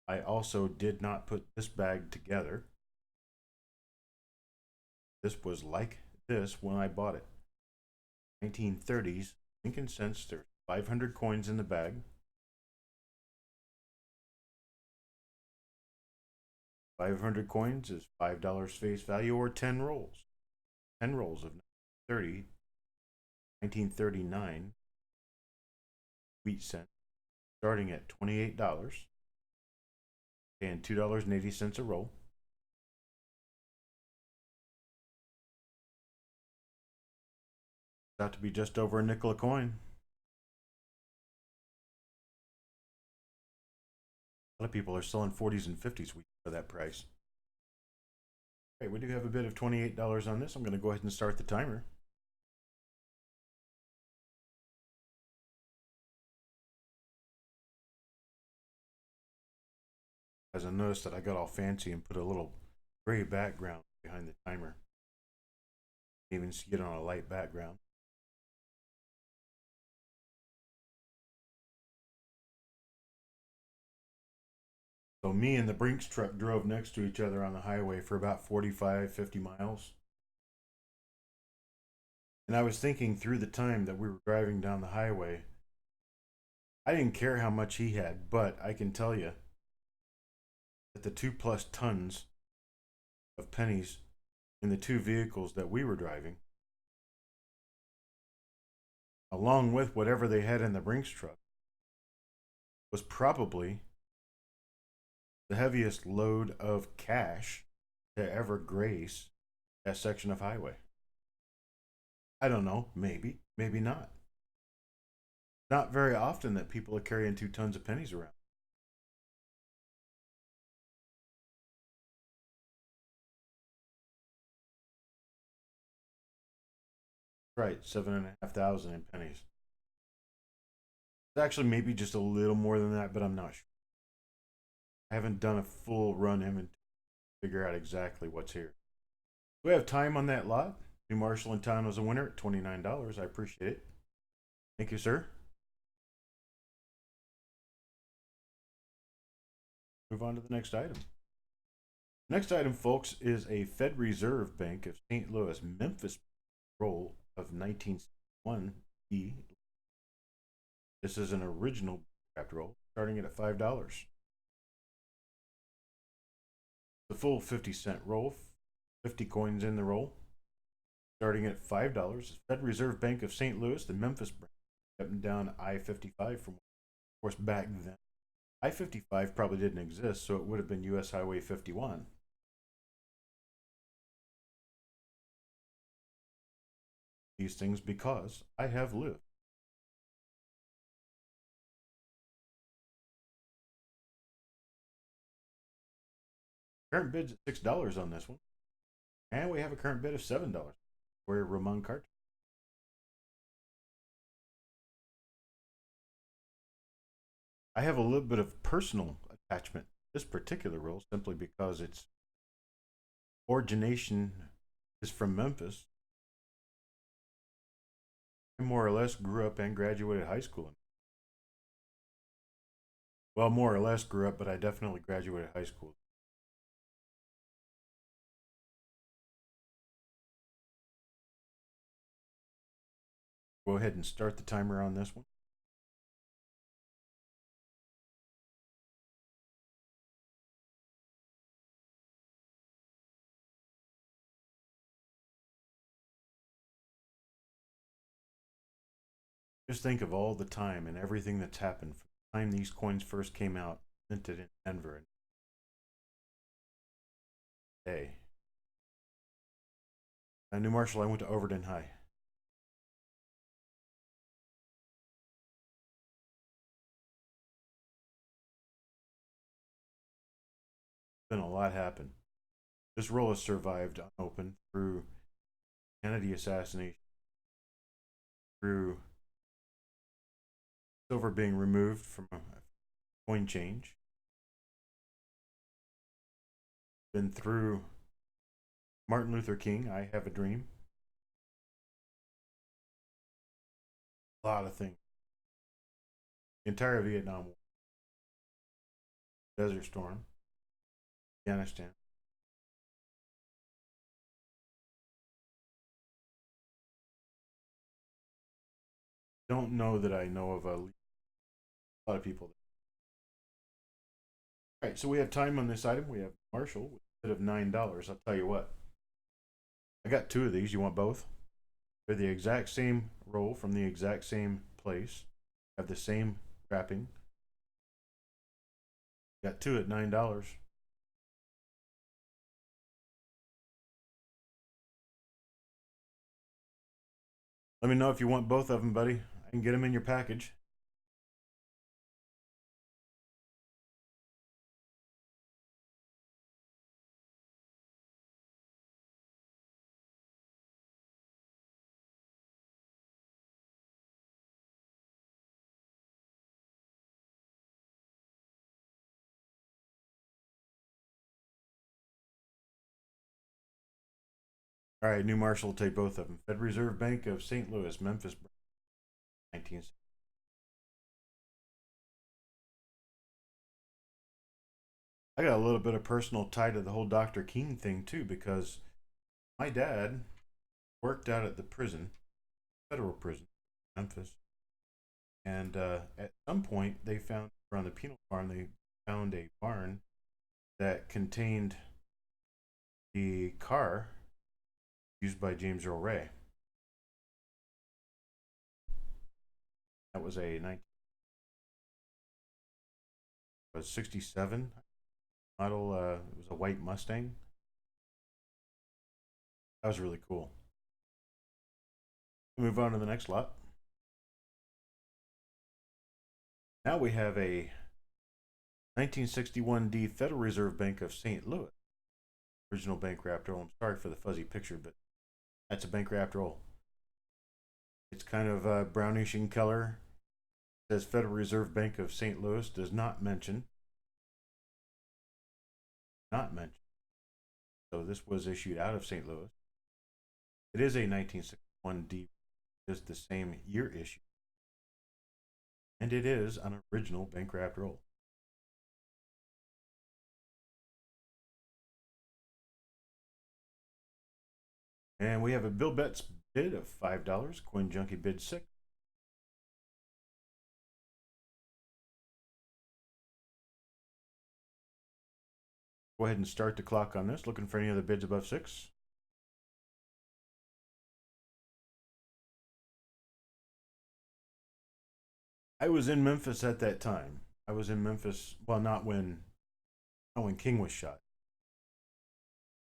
I also did not put this bag together. This was like this when I bought it. 1930s Lincoln cents. There's 500 coins in the bag. 500 coins is $5 face value, or 10 rolls. 10 rolls of 1939 wheat cent, starting at $28 and $2.80 a roll. It's out to be just over a nickel a coin. A lot of people are selling 40s and 50s for that price. Okay, we do have a bid of $28 on this. I'm going to go ahead and start the timer. As I noticed that I got all fancy and put a little gray background behind the timer. Even see it on a light background. So me and the Brinks truck drove next to each other on the highway for about 45, 50 miles. And I was thinking through the time that we were driving down the highway, I didn't care how much he had, but I can tell you that the 2+ tons of pennies in the two vehicles that we were driving, along with whatever they had in the Brinks truck, was probably the heaviest load of cash to ever grace that section of highway. I don't know, maybe, maybe not. Not very often that people are carrying 2 tons of pennies around. Right, 7,500 in pennies. It's actually maybe just a little more than that, but I'm not sure. I haven't done a full run inventory to figure out exactly what's here. We have time on that lot. New Marshall in town was a winner at $29. I appreciate it. Thank you, sir. Move on to the next item. Next item, folks, is a Fed Reserve Bank of St. Louis Memphis roll of 1961 E. This is an original wrapped roll, starting at $5. The full 50-cent roll, 50 coins in the roll, starting at $5. Fed Reserve Bank of St. Louis, the Memphis branch, up and down I-55 from, of course, back then. I-55 probably didn't exist, so it would have been US Highway 51. These things because I have lived. Current bid's at $6 on this one. And we have a current bid of $7 for Ramon Carter. I have a little bit of personal attachment to this particular roll simply because its origination is from Memphis. I more or less grew up and graduated high school. Well, more or less grew up, but I definitely graduated high school. Go ahead and start the timer on this one. Just think of all the time and everything that's happened from the time these coins first came out, minted in Denver. Hey, New Marshall, I went to Overton High. Been a lot happen. This roll has survived unopened through Kennedy assassination, through silver being removed from a coin change, been through Martin Luther King, I Have a Dream, a lot of things. The entire Vietnam War, Desert Storm, Afghanistan. Don't know that I know of a lot of people. All right, so we have time on this item. We have Marshall with a bid of $9. I'll tell you what. I got 2 of these. You want both? They're the exact same roll from the exact same place. Have the same wrapping. Got 2 at $9. Let me know if you want both of them, buddy. I can get them in your package. All right, New Marshall will take both of them. Fed Reserve Bank of St. Louis, Memphis, 19. I got a little bit of personal tie to the whole Dr. King thing too, because my dad worked out at the prison, federal prison, Memphis, and at some point they found around the penal farm they found a barn that contained the car used by James Earl Ray. That was a 1967 model. It was a white Mustang. That was really cool. Move on to the next lot. Now we have a 1961D Federal Reserve Bank of St. Louis. Original bank wrapped roll. I'm sorry for the fuzzy picture, but that's a bank wrapped roll. It's kind of brownish in color. It says Federal Reserve Bank of St. Louis. Does not mention. Not mentioned. So this was issued out of St. Louis. It is a 1961D. Just the same year issue. And it is an original bank wrapped roll. And we have a Bill Betts bid of $5. Coin Junkie bid 6. Go ahead and start the clock on this. Looking for any other bids above 6. I was in Memphis at that time. I was in Memphis. Well, not when King was shot.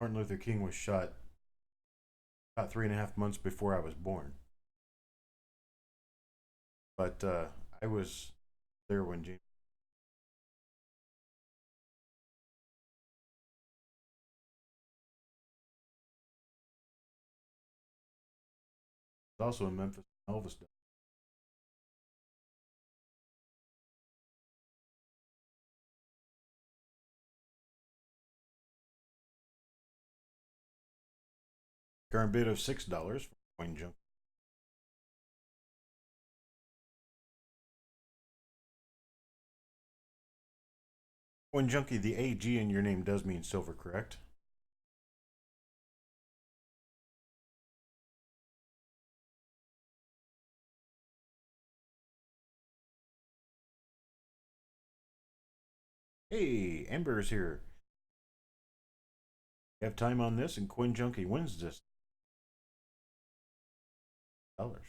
Martin Luther King was shot about 3.5 months before I was born. But I was there when James was also in Memphis. Elvis died. Current bid of $6 for Coin Junkie. Coin Junkie, the AG in your name does mean silver, correct? Hey, Amber is here. You have time on this, and Coin Junkie wins this dollars.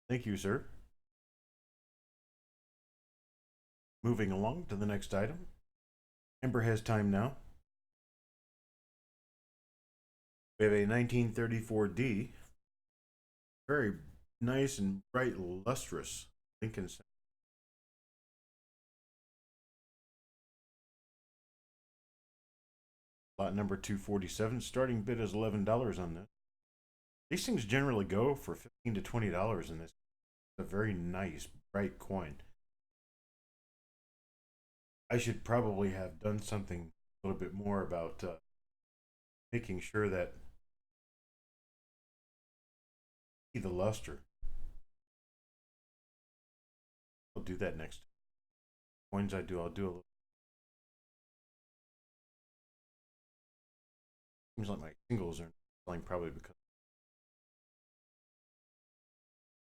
Thank you, sir. Moving along to the next item. Amber has time now. We have a 1934D, very nice and bright, lustrous Lincoln. Lot number 247. Starting bid is $11 on this. These things generally go for $15 to $20 in this. It's a very nice, bright coin. I should probably have done something a little bit more about making sure that the luster. I'll do that next. Coins I'll do a little. Seems like my singles are selling probably because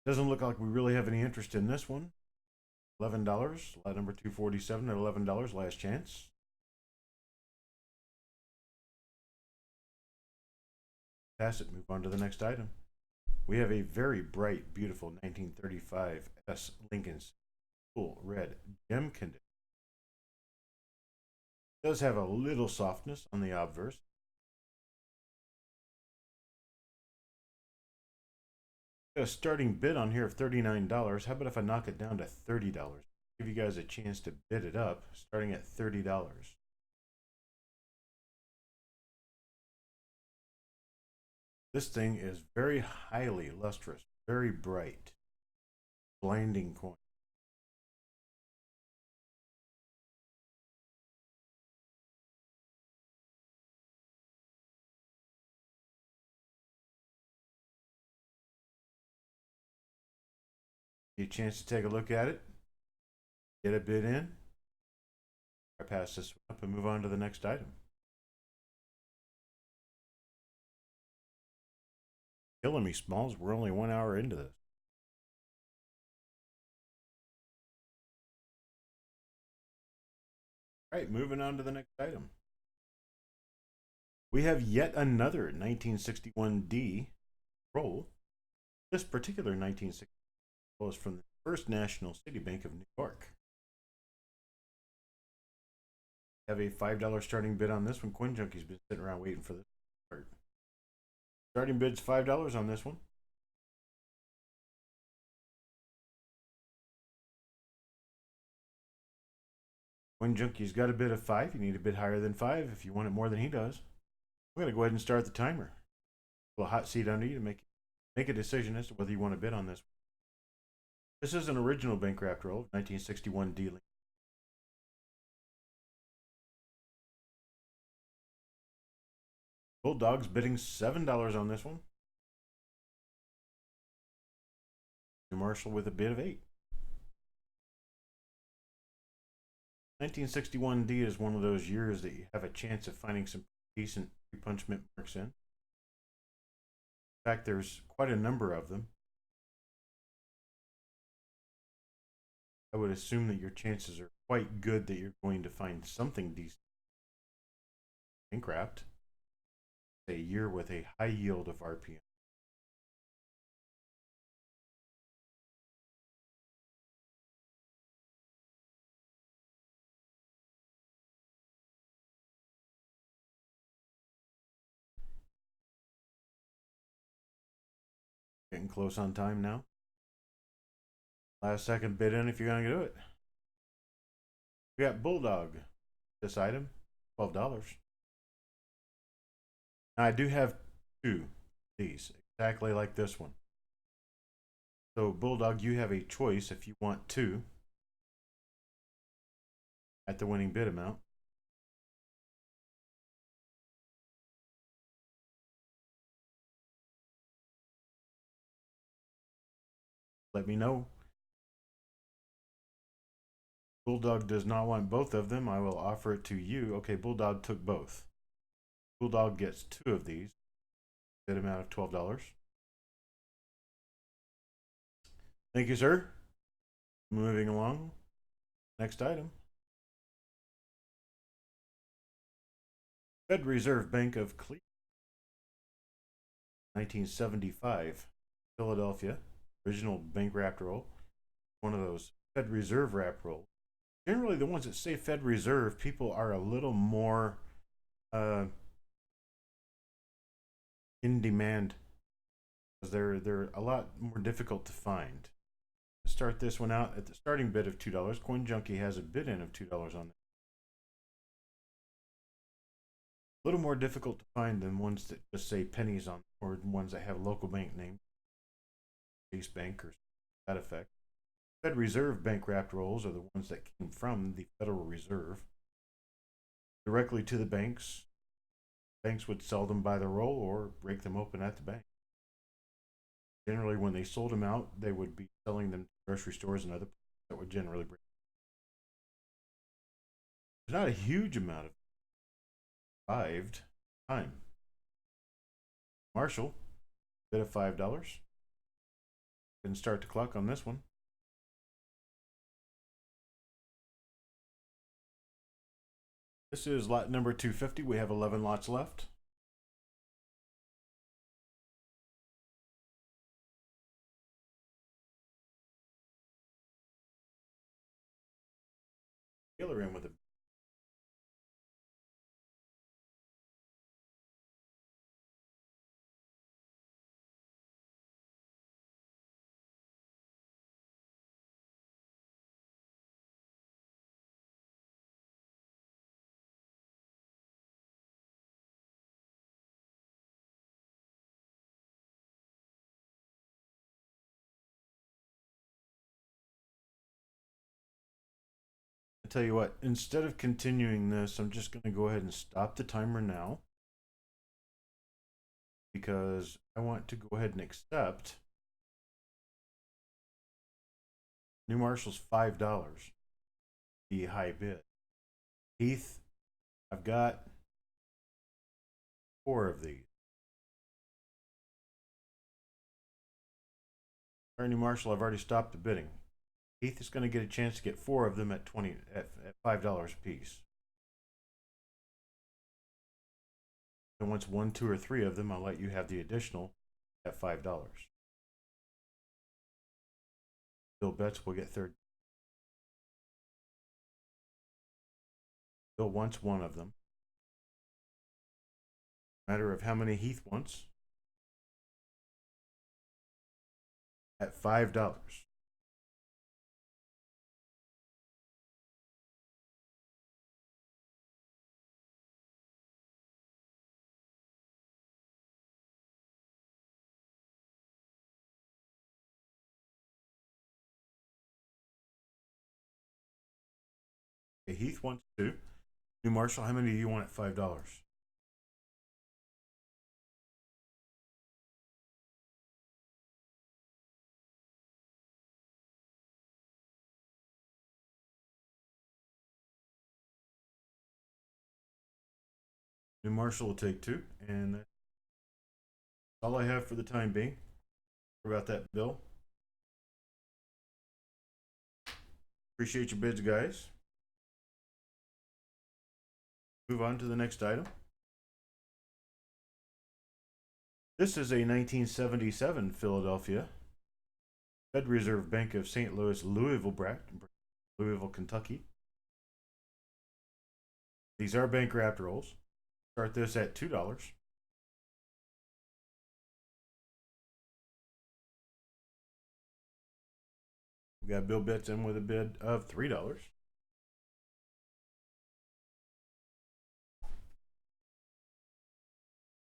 doesn't look like we really have any interest in this one. $11. Lot number 247 at $11. Last chance. Pass it. Move on to the next item. We have a very bright, beautiful 1935 S Lincoln's full red gem condition. Does have a little softness on the obverse. Got a starting bid on here of $39. How about if I knock it down to $30? Give you guys a chance to bid it up, starting at $30. This thing is very highly lustrous, very bright, blinding coin. Get a chance to take a look at it, get a bid in. I pass this up and move on to the next item. Killing me, Smalls. We're only 1 hour into this. All right, moving on to the next item. We have yet another 1961D roll. This particular 1960 roll is from the First National City Bank of New York. Have a $5 starting bid on this one. Coin Junkie's been sitting around waiting for this to start. Starting bid's $5 on this one. Coin Junkie's got a bid of 5. You need a bid higher than 5 if you want it more than he does. I'm going to go ahead and start the timer. A little hot seat under you to make a decision as to whether you want to bid on this. This is an original bank wrapped roll of 1961 dealing. Bulldog's bidding $7 on this one. Marshall with a bid of 8. 1961D is one of those years that you have a chance of finding some decent pre-punch mint marks in. In fact, there's quite a number of them. I would assume that your chances are quite good that you're going to find something decent. Bank wrapped. A year with a high yield of RPM. Getting close on time now. Last second bid in if you're going to do it. We got Bulldog. This item, $12. Now I do have 2 of these, exactly like this one. So Bulldog, you have a choice if you want 2 at the winning bid amount. Let me know. Bulldog does not want both of them. I will offer it to you. Okay, Bulldog took both. Bulldog gets 2 of these. Bid amount of $12. Thank you, sir. Moving along. Next item. Fed Reserve Bank of Cleveland. 1975. Philadelphia. Original bank wrapped roll. One of those Fed Reserve wrap rolls. Generally, the ones that say Fed Reserve, people are a little more in demand because they're a lot more difficult to find. Start this one out at the starting bid of $2. Coin Junkie has a bid in of $2 on it. A little more difficult to find than ones that just say pennies on, or ones that have local bank name, Chase Bank or that effect. Fed Reserve bank wrapped rolls are the ones that came from the Federal Reserve directly to the banks. Banks would sell them by the roll or break them open at the bank. Generally, when they sold them out, they would be selling them to grocery stores and other places that would generally break. There's not a huge amount of survived time. Marshall, bid of $5. Didn't start the clock on this one. This is lot number 250. We have 11 lots left. Dealer in with a tell you what, instead of continuing this, I'm just going to go ahead and stop the timer now because I want to go ahead and accept New Marshall's $5, the high bid. Heath, I've got 4 of these. New Marshall, I've already stopped the bidding. Heath is going to get a chance to get 4 of them at $5 a piece. And once 1, 2, or 3 of them, I'll let you have the additional at $5. Bill bets will get third. Bill wants 1 of them. Matter of how many Heath wants. At $5. Okay, Heath wants 2. New Marshall, how many do you want at $5? New Marshall will take 2, and that's all I have for the time being. Sorry about that, Bill. Appreciate your bids, guys. Move on to the next item. This is a 1977 Philadelphia Fed Reserve Bank of St. Louis, Louisville, Kentucky. These are bank wrapped rolls. Start this at $2. We got Bill Betts in with a bid of $3.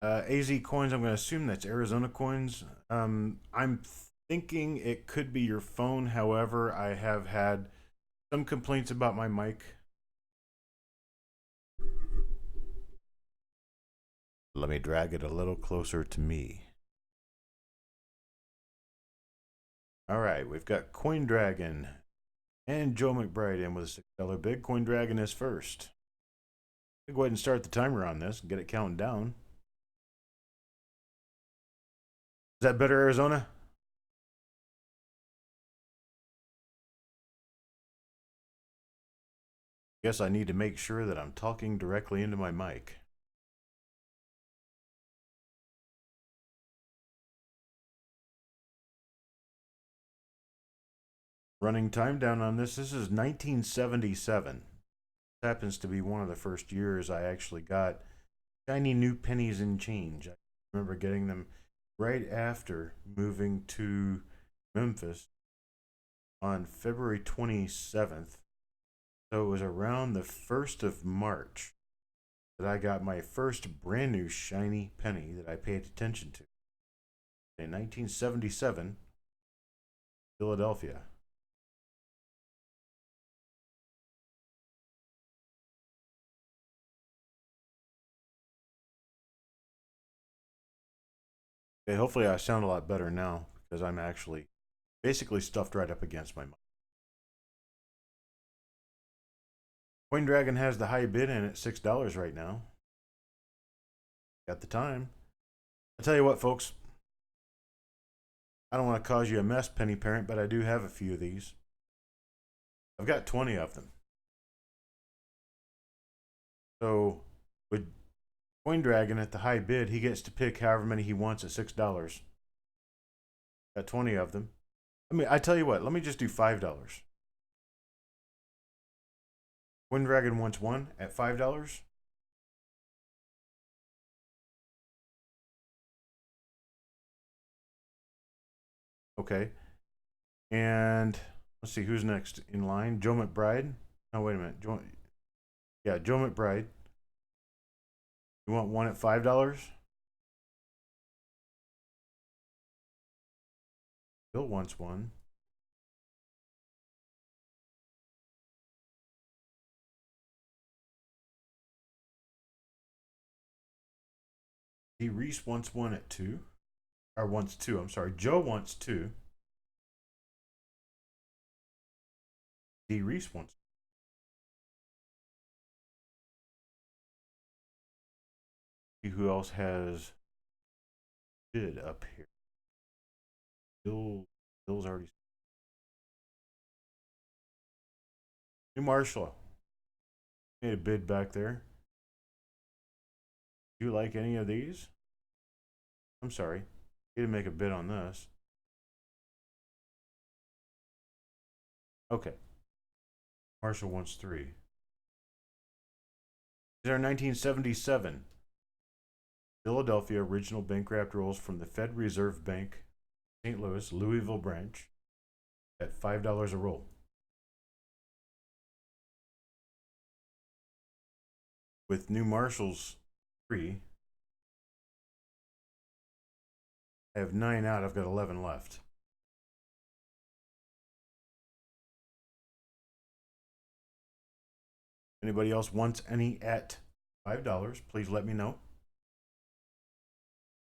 AZ coins, I'm going to assume that's Arizona coins. I'm thinking it could be your phone. However, I have had some complaints about my mic. Let me drag it a little closer to me. All right, we've got Coin Dragon and Joe McBride in with a $6 bid. Coin Dragon is first. I'll go ahead and start the timer on this and get it counting down. Is that better, Arizona? Guess I need to make sure that I'm talking directly into my mic. Running time down on this. This is 1977. This happens to be one of the first years I actually got shiny new pennies and change. I remember getting them right after moving to Memphis on February 27th. So it was around the 1st of March that I got my first brand new shiny penny that I paid attention to. In 1977, Philadelphia. Okay, hopefully I sound a lot better now because I'm actually basically stuffed right up against my mic. Coin Dragon has the high bid in at $6 right now. Got the time. I'll tell you what, folks. I don't want to cause you a mess, Penny Parent, but I do have a few of these. I've got 20 of them. So with Coin Dragon at the high bid, he gets to pick however many he wants at $6. Got 20 of them. I tell you what, let me just do $5. Coin Dragon wants 1 at $5. Okay. And let's see who's next in line. Joe McBride. No, wait a minute. Joe McBride. You want 1 at $5? Bill wants 1. D. Reese wants one at 2. Or wants 2, I'm sorry. Joe wants 2. D. Reese wants. See who else has bid up here. Bill's already. New Marshall made a bid back there. Do you like any of these? I'm sorry. He didn't make a bid on this. Okay. Marshall wants 3. These are 1977 Philadelphia original bank wrapped rolls from the Fed Reserve Bank, St. Louis, Louisville branch at $5 a roll. With New Marshall's 3, I have 9 out. I've got 11 left. Anybody else wants any at $5? Please let me know.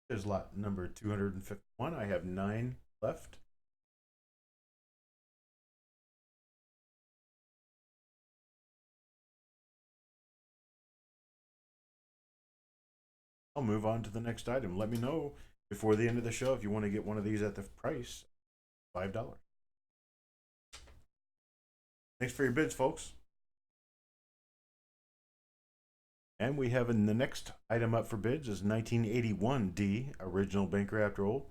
There's lot number 251. I have 9 left. I'll move on to the next item. Let me know before the end of the show if you want to get one of these at the price $5. Thanks for your bids, folks. And we have in the next item up for bids is 1981 D original bank wrapped roll.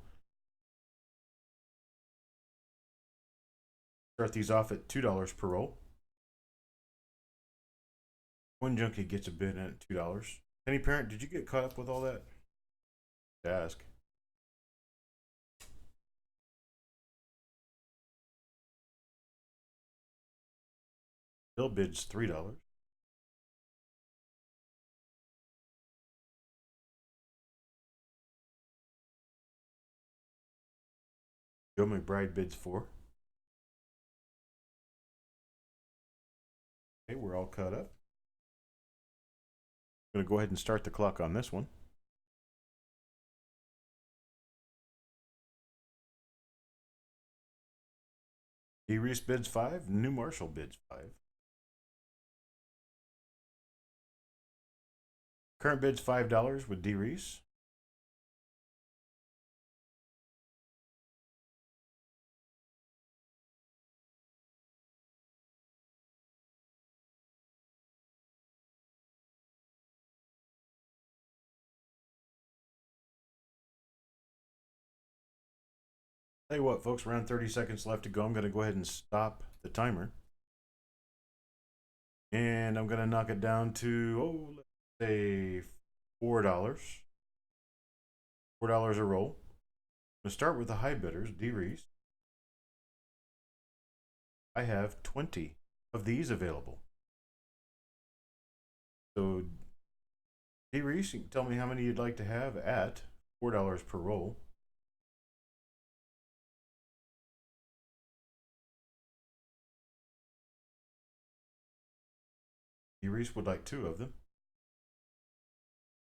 Start these off at $2 per roll. One junkie gets a bid in at $2. Penny Parent, did you get caught up with all that? To ask. Bill bids $3. Joe McBride bids 4. Okay, we're all caught up. I'm going to go ahead and start the clock on this one. D. Reese bids 5. New Marshall bids 5. Current bids $5 with D. Reese. Tell you what, folks, around 30 seconds left to go. I'm going to go ahead and stop the timer. And I'm going to knock it down to, let's say $4. $4 a roll. I'm going to start with the high bidders, D. Reese. I have 20 of these available. So, D. Reese, you can tell me how many you'd like to have at $4 per roll. D. Reese would like 2 of them.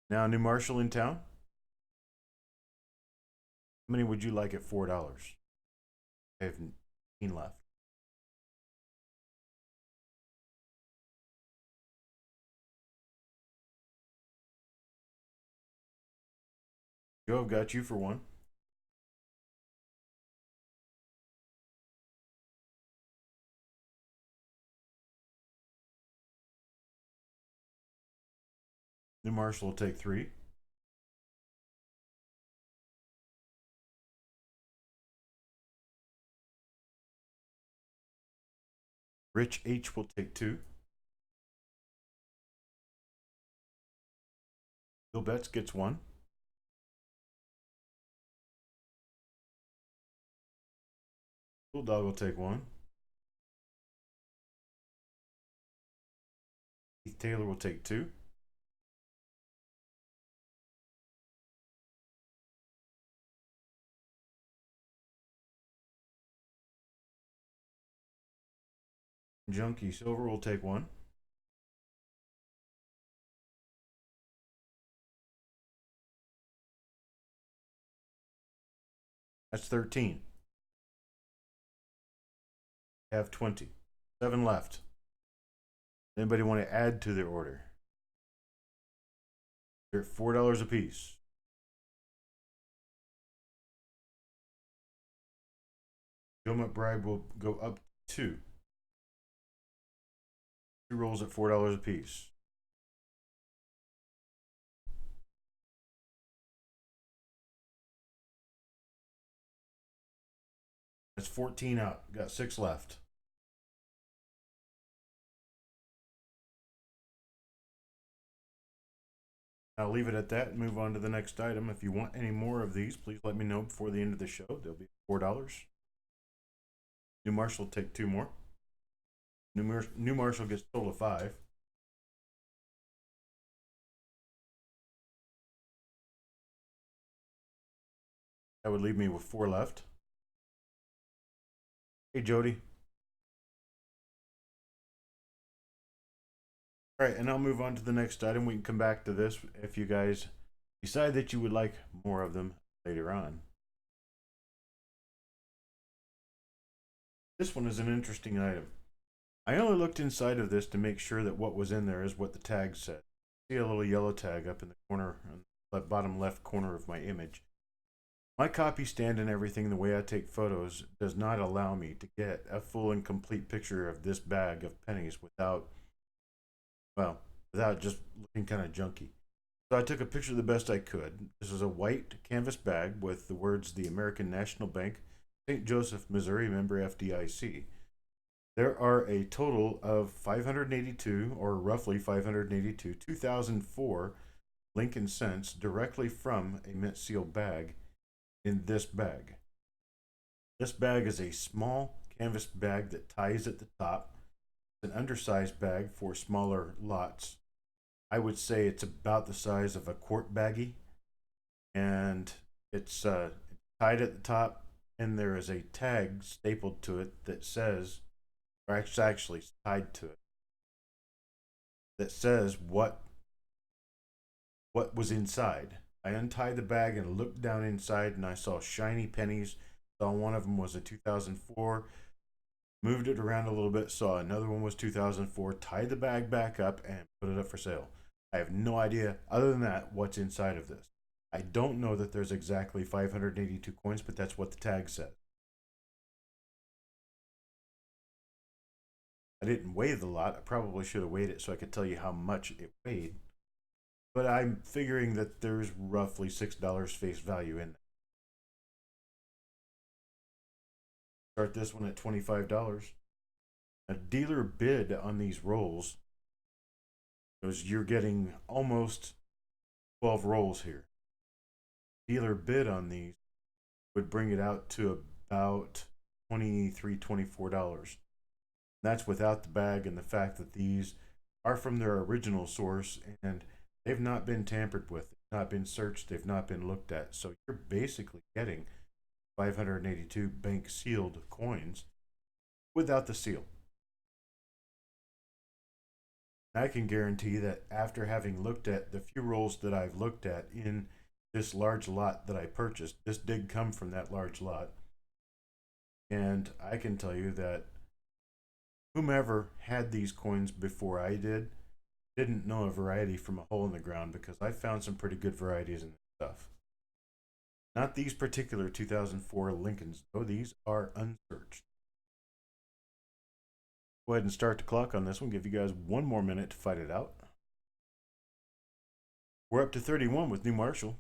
Now, New Marshall in town. How many would you like at $4? I have 15 left. Joe, I've got you for 1. New Marshall will take 3. Rich H will take 2. Bill Betts gets 1. Bulldog will take 1. Keith Taylor will take 2. Junkie Silver will take 1. That's 13. Have 20. 7 left. Anybody want to add to their order? They're at $4 a piece. Joe McBride will go up to 2. 2 rolls at $4 a piece. That's 14 out. Got 6 left. I'll leave it at that and move on to the next item. If you want any more of these, please let me know before the end of the show. They'll be $4. New Marshall will take 2 more. New Marshall gets a total of 5. That would leave me with 4 left. Hey, Jody. All right, and I'll move on to the next item. We can come back to this if you guys decide that you would like more of them later on. This one is an interesting item. I only looked inside of this to make sure that what was in there is what the tag said. See a little yellow tag up in the corner, on the bottom left corner of my image. My copy stand and everything, the way I take photos, does not allow me to get a full and complete picture of this bag of pennies without just looking kind of junky. So I took a picture the best I could. This is a white canvas bag with the words the American National Bank, St. Joseph, Missouri, member FDIC. There are a total of 582, or roughly 582, 2004 Lincoln cents directly from a mint seal bag in this bag. This bag is a small canvas bag that ties at the top. It's an undersized bag for smaller lots. I would say it's about the size of a quart baggie, and it's tied at the top, and there is a tag stapled to it that says, or actually tied to it, that says what was inside. I untied the bag and looked down inside, and I saw shiny pennies. Saw one of them was a 2004. Moved it around a little bit, saw another one was 2004, tied the bag back up, and put it up for sale. I have no idea, other than that, what's inside of this. I don't know that there's exactly 582 coins, but that's what the tag said. I didn't weigh the lot. I probably should have weighed it so I could tell you how much it weighed. But I'm figuring that there's roughly $6 face value in there. Start this one at $25. A dealer bid on these rolls, because you're getting almost 12 rolls here. Dealer bid on these would bring it out to about $23, $24. That's without the bag and the fact that these are from their original source and they've not been tampered with, they've not been searched, they've not been looked at. So you're basically getting 582 bank sealed coins without the seal. I can guarantee that after having looked at the few rolls that I've looked at in this large lot that I purchased, this did come from that large lot. And I can tell you that whomever had these coins before I didn't know a variety from a hole in the ground, because I found some pretty good varieties in this stuff. Not these particular 2004 Lincolns, though. These are unsearched. Go ahead and start the clock on this one. Give you guys one more minute to fight it out. We're up to 31 with New Marshall.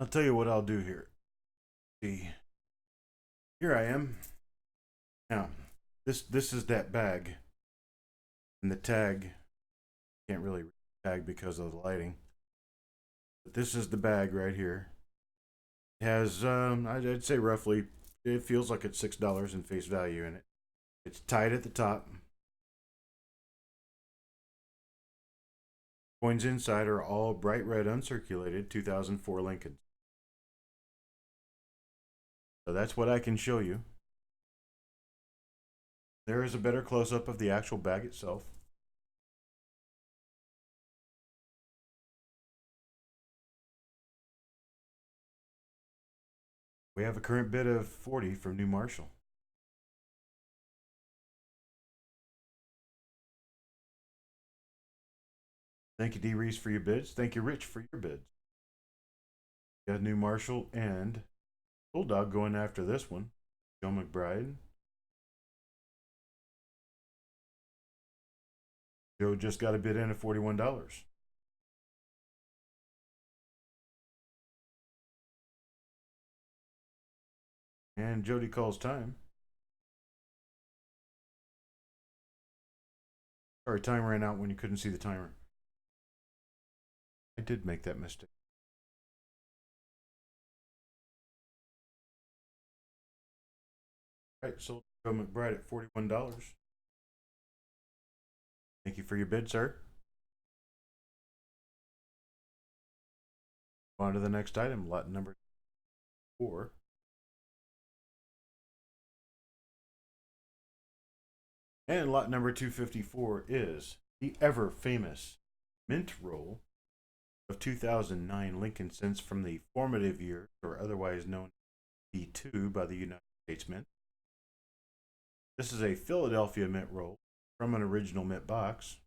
I'll tell you what I'll do here. See, here I am. Now, this is that bag, and the tag can't really read the tag because of the lighting. But this is the bag right here. It has I'd say roughly, it feels like it's $6 in face value in it. It's tied at the top. Coins inside are all bright red uncirculated 2004 Lincolns. So that's what I can show you. There is a better close-up of the actual bag itself. We have a current bid of 40 from New Marshall. Thank you, D. Reese, for your bids. Thank you, Rich, for your bids. Got New Marshall and Bulldog going after this one. Joe McBride. Joe just got a bid in at $41. And Jody calls time. Sorry, time ran out when you couldn't see the timer. I did make that mistake. All right, sold Joe McBride at $41. Thank you for your bid, sir. On to the next item, lot number 4. And lot number 254 is the ever famous mint roll of 2009 Lincoln cents from the formative years, or otherwise known as B2 by the United States Mint. This is a Philadelphia mint roll from an original mint box.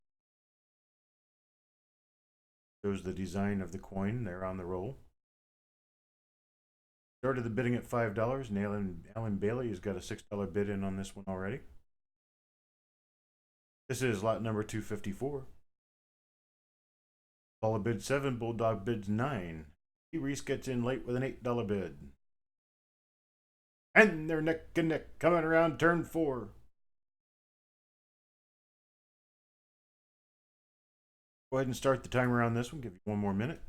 Shows the design of the coin there on the roll. Started the bidding at $5, and Alan Bailey has got a $6 bid in on this one already. This is lot number 254. Paula bids 7, Bulldog bids 9. D. Reese gets in late with an $8 bid. And they're neck and neck coming around turn 4. Go ahead and start the timer on this one. Give you one more minute.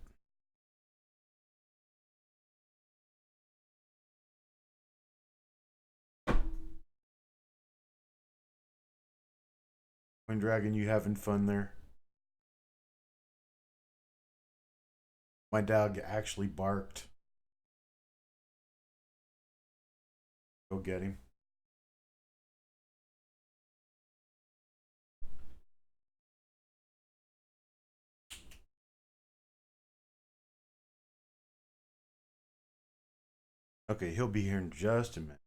Coin Dragon, you having fun there? My dog actually barked. Go get him. Okay, he'll be here in just a minute.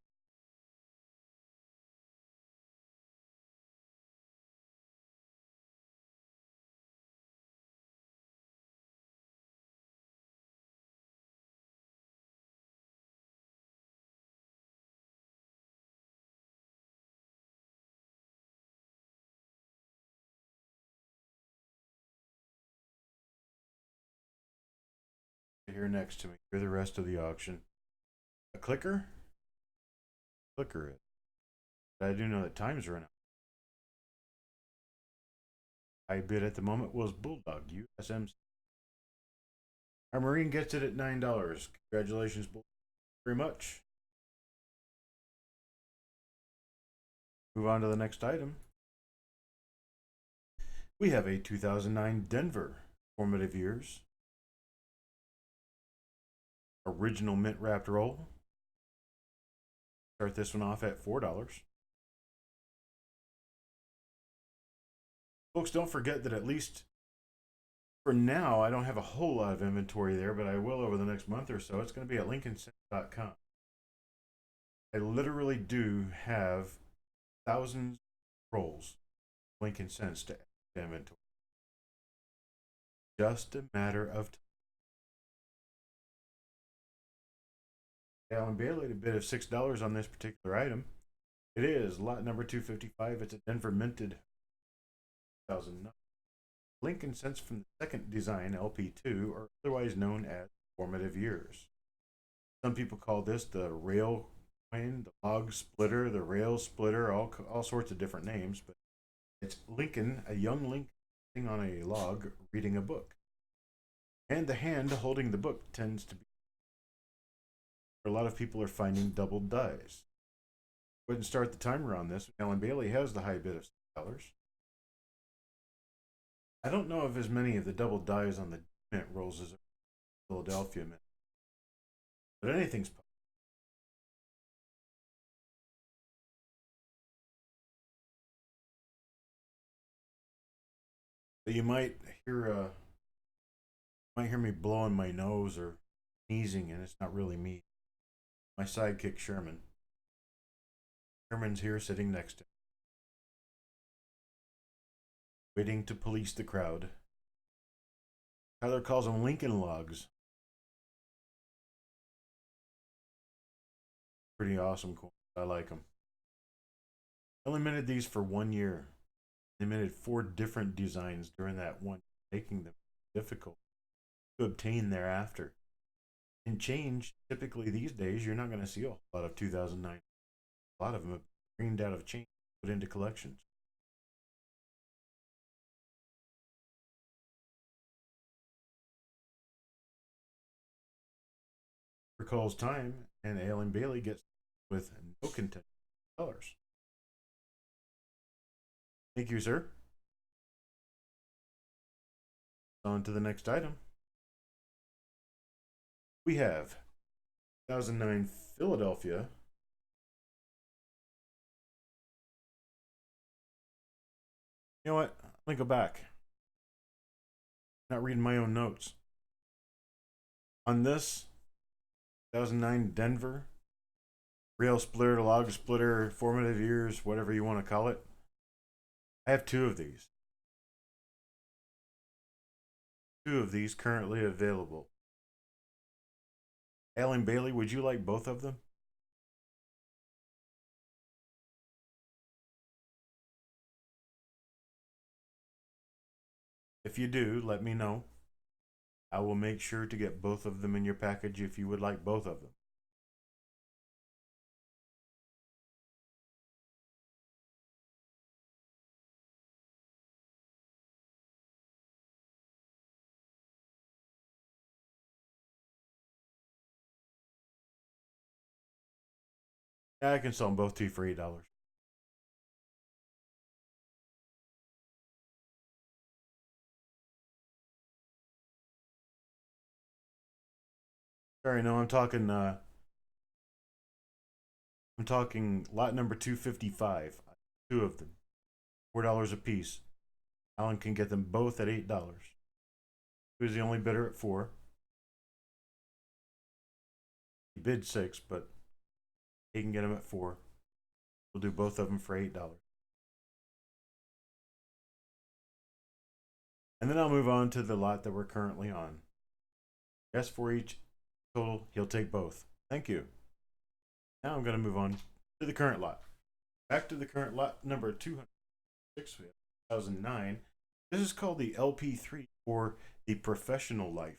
Here next to me for the rest of the auction. A clicker? Clicker it. But I do know that time's running out. I bid at the moment was Bulldog USMC. Our Marine gets it at $9. Congratulations, Bulldog. Very much. Move on to the next item. We have a 2009 Denver formative years original mint wrapped roll. Start this one off at $4. Folks, don't forget that at least for now, I don't have a whole lot of inventory there, but I will over the next month or so. It's going to be at lincolncents.com. I literally do have thousands of rolls Lincoln cents to inventory. Just a matter of time. Alan Bailey, a bid of $6 on this particular item. It is lot number 255. It's a Denver minted 2009. Lincoln cents from the second design, LP2, or otherwise known as formative years. Some people call this the rail coin, the log splitter, the rail splitter, all sorts of different names, but it's Lincoln, a young Lincoln sitting on a log reading a book. And the hand holding the book tends to be, a lot of people are finding doubled dies. Go ahead and start the timer on this. Alan Bailey has the high bid of $6. I don't know if as many of the double dies on the mint rolls as Philadelphia mint, but anything's possible. You might hear me blowing my nose or sneezing, and it's not really me. My sidekick Sherman. Sherman's here sitting next to me, waiting to police the crowd. Tyler calls them Lincoln logs. Pretty awesome coin. I like them. I only minted these for 1 year. They minted 4 different designs during that one, making them difficult to obtain thereafter. And change, typically these days, you're not going to see a lot of 2009. A lot of them have greened out of change, put into collections. Recalls time, and Alan Bailey gets with no content colors. Thank you, sir. On to the next item. We have 2009 Philadelphia. You know what? Let me go back. Not reading my own notes. On this 2009 Denver rail splitter, log splitter, formative years, whatever you want to call it. I have 2 of these. 2 of these currently available. Alan Bailey, would you like both of them? If you do, let me know. I will make sure to get both of them in your package if you would like both of them. Yeah, I can sell them both to you for $8. Sorry, no, I'm talking lot number 255. 2 of them. $4 a piece. Alan can get them both at $8. He was the only bidder at 4. He bid 6, but he can get them at 4. We'll do both of them for $8. And then I'll move on to the lot that we're currently on. Yes, for each total, he'll take both. Thank you. Now I'm going to move on to the current lot. Back to the current lot number 206, 2009. This is called the LP3, or the Professional Life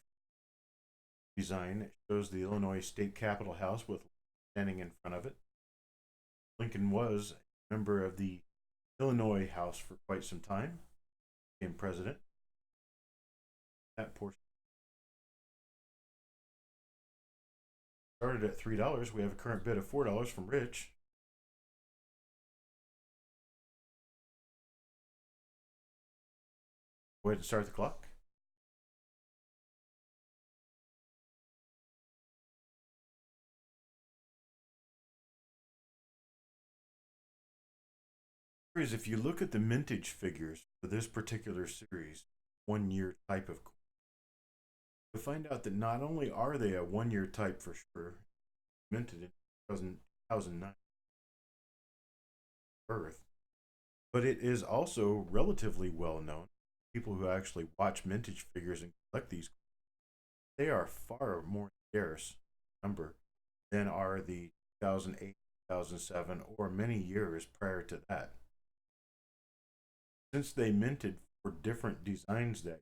design. It shows the Illinois State Capitol House with standing in front of it. Lincoln was a member of the Illinois House for quite some time, became president. That portion started at $3. We have a current bid of $4 from Rich. Go ahead and start the clock. If you look at the mintage figures for this particular series, 1 year type of coin, you'll find out that not only are they a 1 year type for sure, minted in 2009 birth, but it is also relatively well known. People who actually watch mintage figures and collect these, they are far more scarce number than are the 2008, 2007, or many years prior to that. Since they minted for different designs that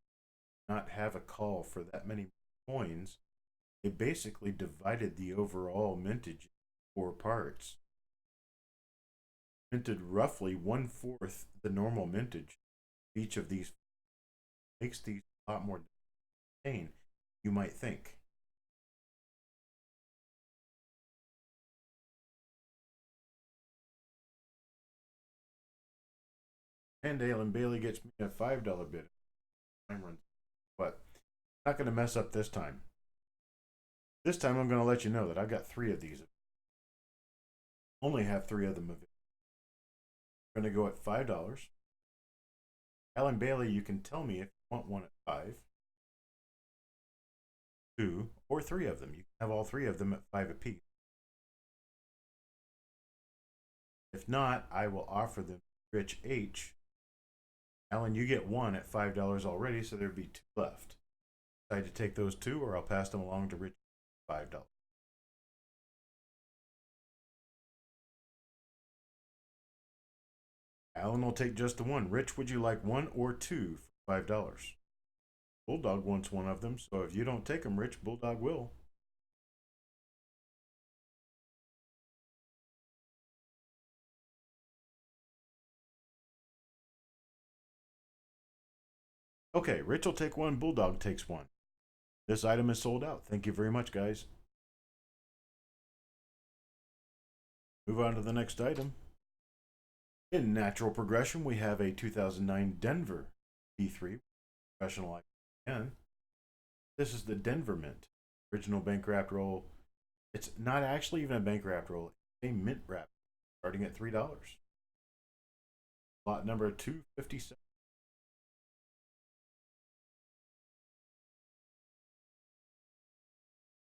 not have a call for that many coins, they basically divided the overall mintage in 4 parts. Minted roughly 1/4 the normal mintage. Each of these makes these a lot more insane, you might think. And Alan Bailey gets me a $5 bid. time runs, but not going to mess up this time. This time I'm going to let you know that I've got 3 of these. Only have 3 of them available. I'm going to go at $5. Alan Bailey, you can tell me if you want one at 5, 2, or 3 of them. You can have all 3 of them at 5 apiece. If not, I will offer them to Rich H. Alan, you get 1 at $5 already, so there'd be 2 left. Decide to take those 2, or I'll pass them along to Rich at $5. Alan will take just the 1. Rich, would you like 1 or 2 for $5? Bulldog wants 1 of them, so if you don't take them, Rich, Bulldog will. Okay, Rich will take 1, Bulldog takes 1. This item is sold out. Thank you very much, guys. Move on to the next item. In natural progression, we have a 2009 Denver D3 professional again. This is the Denver Mint. Original bank wrapped roll. It's not actually even a bank wrapped roll. It's a mint wrap starting at $3. Lot number 257.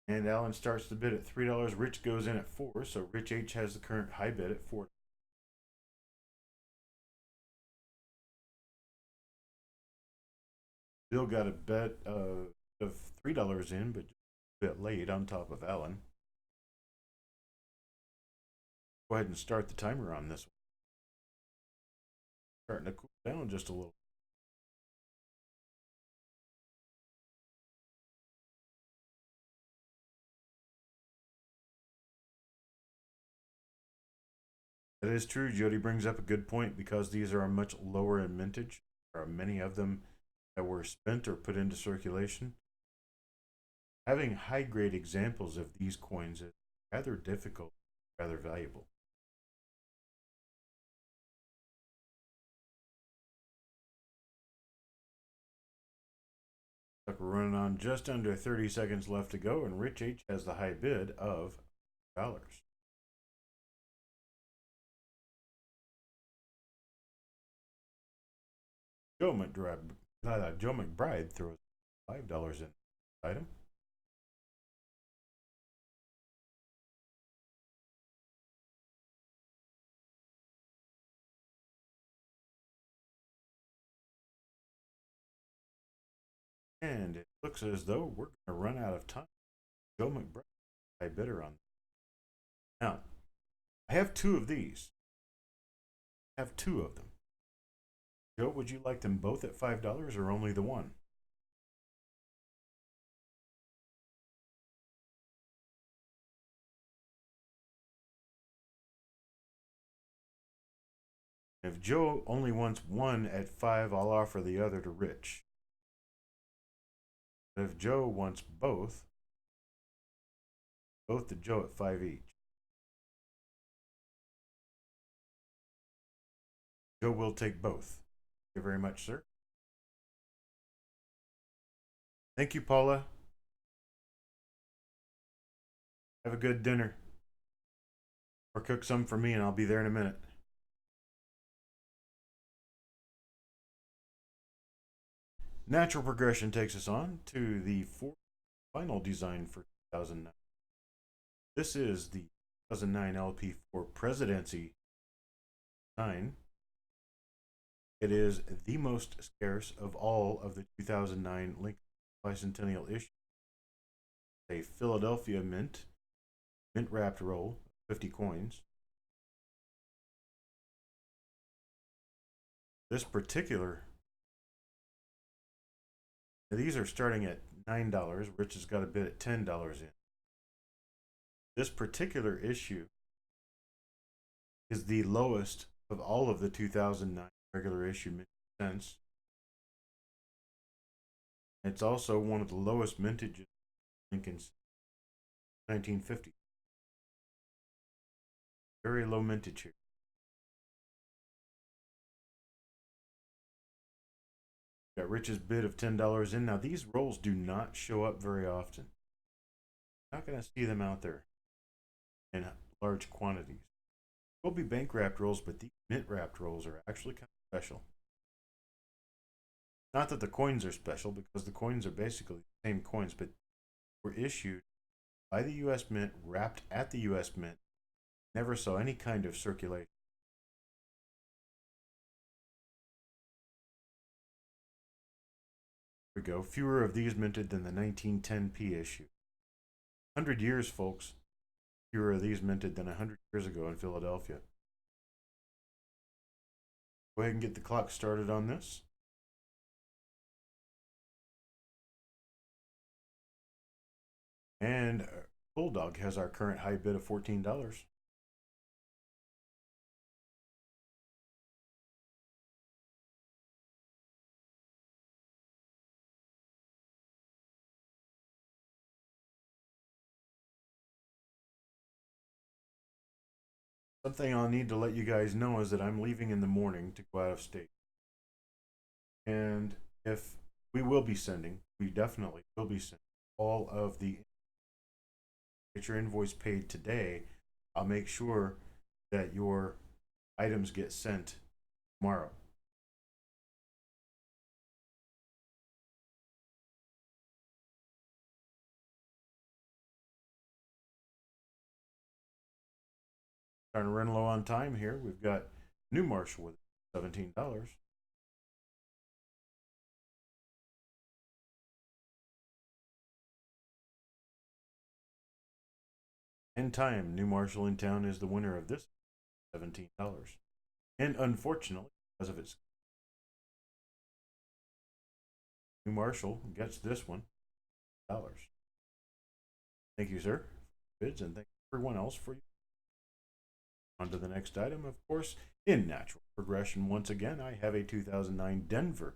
And Alan starts the bid at $3. Rich goes in at 4, so Rich H has the current high bid at 4. Bill got a bet of $3 in, but a bit late on top of Alan. Go ahead and start the timer on this one. Starting to cool down just a little. That is true. Jody brings up a good point because these are much lower in mintage. There are many of them that were spent or put into circulation. Having high grade examples of these coins is rather difficult, rather valuable. Like we're running on just under 30 seconds left to go, and Rich H has the high bid of $4. Joe McBride throws $5 in the item. And it looks as though we're going to run out of time. Joe McBride, high bidder on. Now, I have 2 of these. I have 2 of them. Joe, would you like them both at $5 or only the one? If Joe only wants one at 5, I'll offer the other to Rich. But if Joe wants both to Joe at 5 each. Joe will take both. Thank you very much, sir. Thank you, Paula. Have a good dinner. Or cook some for me, and I'll be there in a minute. Natural progression takes us on to the 4th final design for 2009. This is the 2009 LP4 Presidency 9. It is the most scarce of all of the 2009 Lincoln Bicentennial issue. A Philadelphia mint wrapped roll, 50 coins. This particular, these are starting at $9. Rich has got a bid at $10 in. This particular issue is the lowest of all of the 2009 regular issue mint cents. It's also one of the lowest mintages Lincoln's 1950. Very low mintage here. Got Rich's bid of $10 in. Now, these rolls do not show up very often. Not going to see them out there in large quantities. Will be bank wrapped rolls, but these mint wrapped rolls are actually kind of special. Not that the coins are special, because the coins are basically the same coins, but were issued by the U.S. Mint, wrapped at the U.S. Mint. Never saw any kind of circulation. Here we go. Fewer of these minted than the 1910p issue. 100 years, folks. Fewer of these minted than 100 years ago in Philadelphia. Go ahead and get the clock started on this. And Bulldog has our current high bid of $14. Something I'll need to let you guys know is that I'm leaving in the morning to go out of state. And if we will be sending, we definitely will be sending all of the, get your invoice paid today. I'll make sure that your items get sent tomorrow. Starting to run low on time here. We've got New Marshall with $17. And time, New Marshall in town is the winner of this $17. And unfortunately, because of its, New Marshall gets this one $1. Thank you, sir, for bids, and thank everyone else for you. On to the next item, of course, in natural progression. Once again, I have a 2009 Denver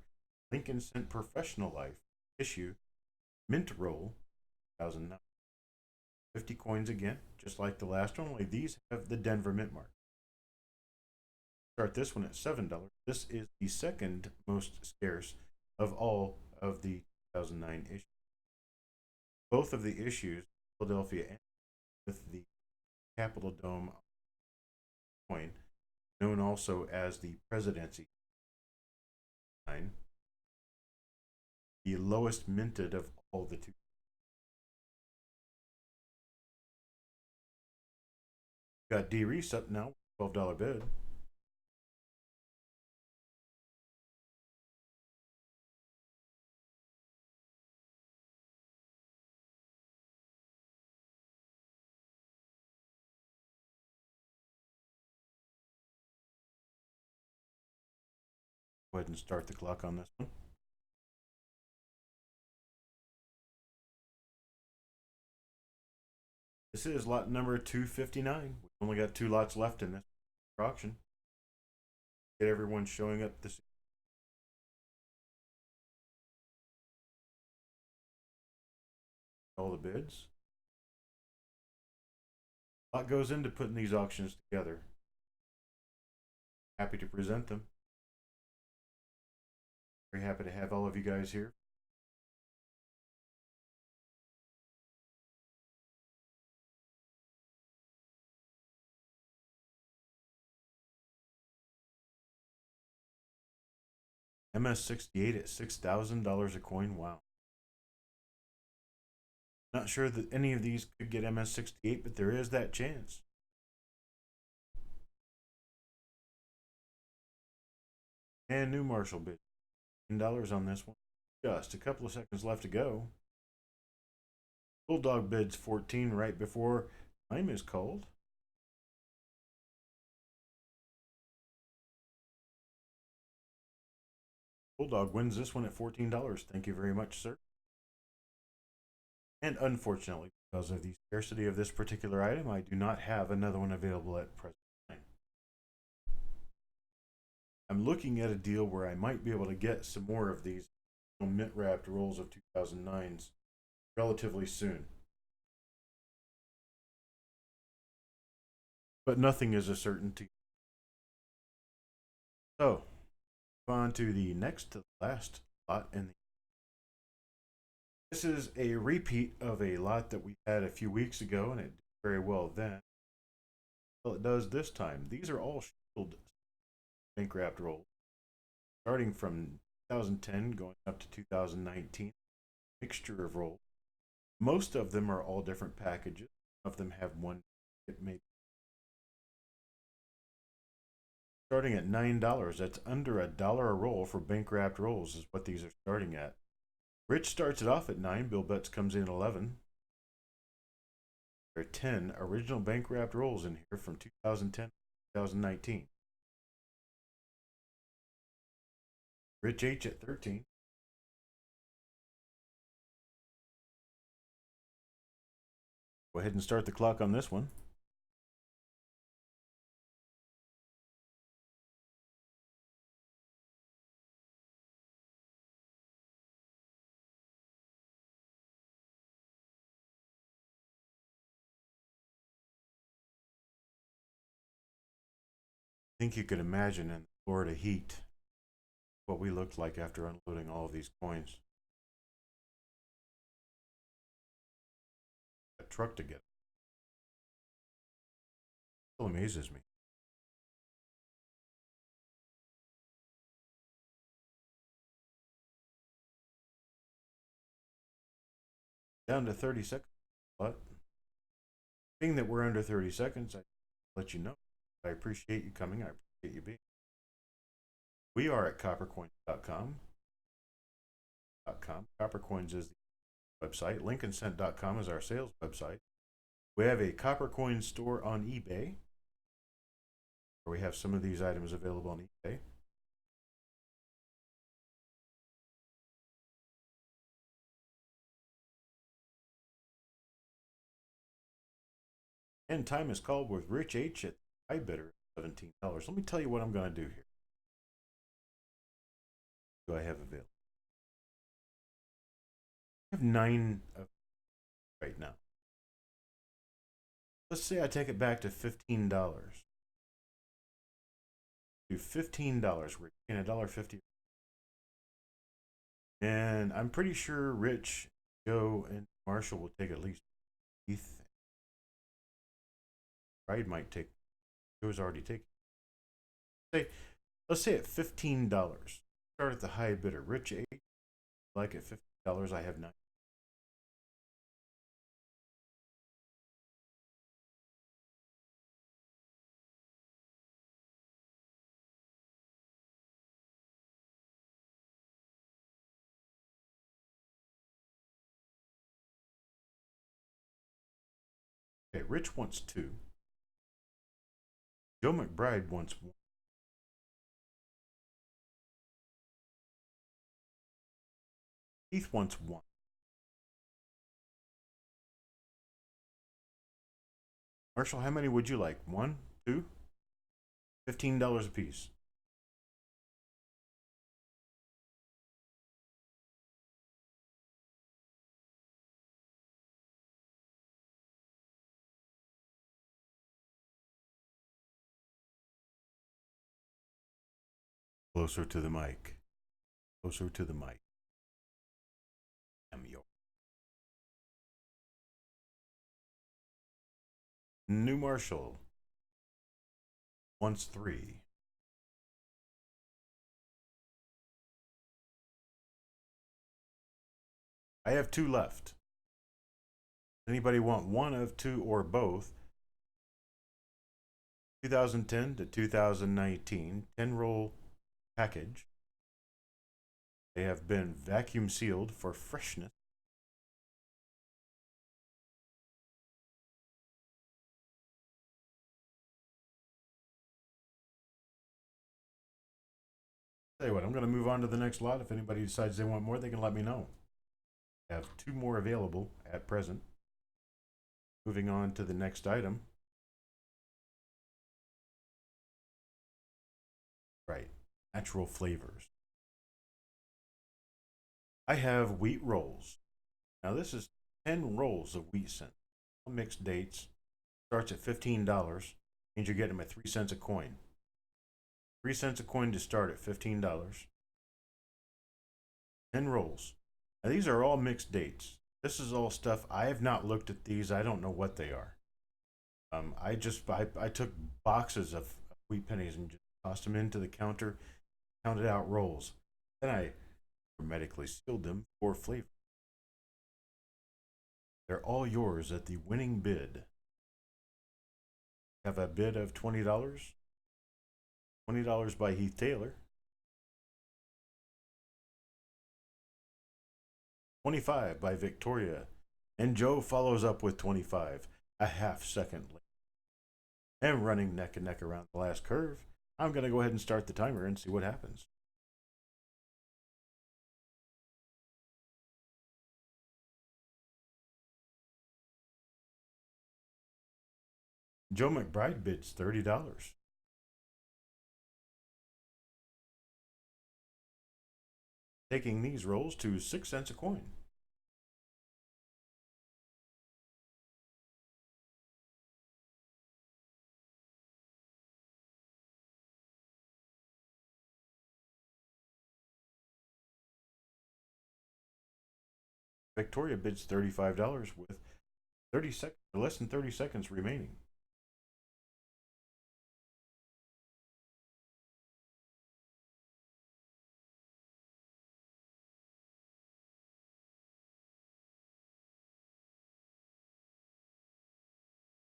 Lincoln Cent Professional Life issue mint roll 2009. 50 coins again, just like the last one, only these have the Denver mint mark. Start this one at $7. This is the second most scarce of all of the 2009 issues. Both of the issues, Philadelphia and with the Capitol Dome coin, known also as the Presidency coin, the lowest minted of all the two. Got D Reese up now, $12 bid. Go ahead and start the clock on this one. This is lot number 259. We've only got 2 lots left in this auction. Get everyone showing up this. All the bids. A lot goes into putting these auctions together. Happy to present them. Very happy to have all of you guys here. MS68 at $6,000 a coin. Wow. Not sure that any of these could get MS68, but there is that chance. And New Marshall bid $10 on this one. Just a couple of seconds left to go. Bulldog bids 14 right before time is called. Bulldog wins this one at $14. Thank you very much, sir. And unfortunately, because of the scarcity of this particular item, I do not have another one available at present time. I'm looking at a deal where I might be able to get some more of these mint wrapped rolls of 2009s relatively soon. But nothing is a certainty. So, on to the next to last lot. And this is a repeat of a lot that we had a few weeks ago, and it did very well then. Well, it does this time. These are all shield bank wrapped rolls, starting from 2010 going up to 2019. Mixture of rolls. Most of them are all different packages. Some of them have one maybe starting at $9. That's under $1 a roll for bank wrapped rolls, is what these are starting at. Rich starts it off at 9. Bill Butts comes in at 11. There are 10 original bank wrapped rolls in here from 2010 to 2019. Rich H at 13. Go ahead and start the clock on this one. I think you could imagine in the Florida heat what we looked like after unloading all of these coins. A truck to get. Still amazes me. Down to 30 seconds. But being that we're under 30 seconds, I let you know. I appreciate you coming. I appreciate you being. We are at coppercoins.com. Coppercoins is the website. Lincolncent.com is our sales website. We have a Coppercoin store on eBay, where we have some of these items available on eBay. And time is called with Rich H at high bidder $17. Let me tell you what I'm going to do here. Do I have available? I have 9 right now. Let's say I take it back to $15. Do $15. We're getting $1.50. And I'm pretty sure Rich, Joe, and Marshall will take at least Keith. Pride might take. Joe's already taken. Let's say at $15. Start at the high bidder. Rich 8. Like at $15, I have 9. Okay, Rich wants 2. Joe McBride wants 1. Keith wants 1. Marshall, how many would you like? 1, 2? $15 a piece. Closer to the mic. Closer to the mic. New Marshall wants 3. I have 2 left. Anybody want 1 of 2 or both? 2010 to 2019 10 roll package. They have been vacuum sealed for freshness. Tell you what, I'm going to move on to the next lot. If anybody decides they want more, they can let me know. I have 2 more available at present. Moving on to the next item. Right, natural flavors. I have wheat rolls. Now this is 10 rolls of wheat scent. All mixed dates. Starts at $15. Means you're getting them at 3 cents a coin. 3 cents a coin to start at $15. 10 rolls. Now, these are all mixed dates. This is all stuff I have not looked at these. I don't know what they are. I took boxes of wheat pennies and just tossed them into the counter, counted out rolls. Then I hermetically sealed them for flavor. They're all yours at the winning bid. Have a bid of $20. $20 by Heath Taylor. 25 by Victoria. And Joe follows up with 25, a half second late. And running neck and neck around the last curve, I'm going to go ahead and start the timer and see what happens. Joe McBride bids $30. Taking these rolls to 6 cents a coin. Victoria bids $35 with 30 seconds, less than 30 seconds remaining.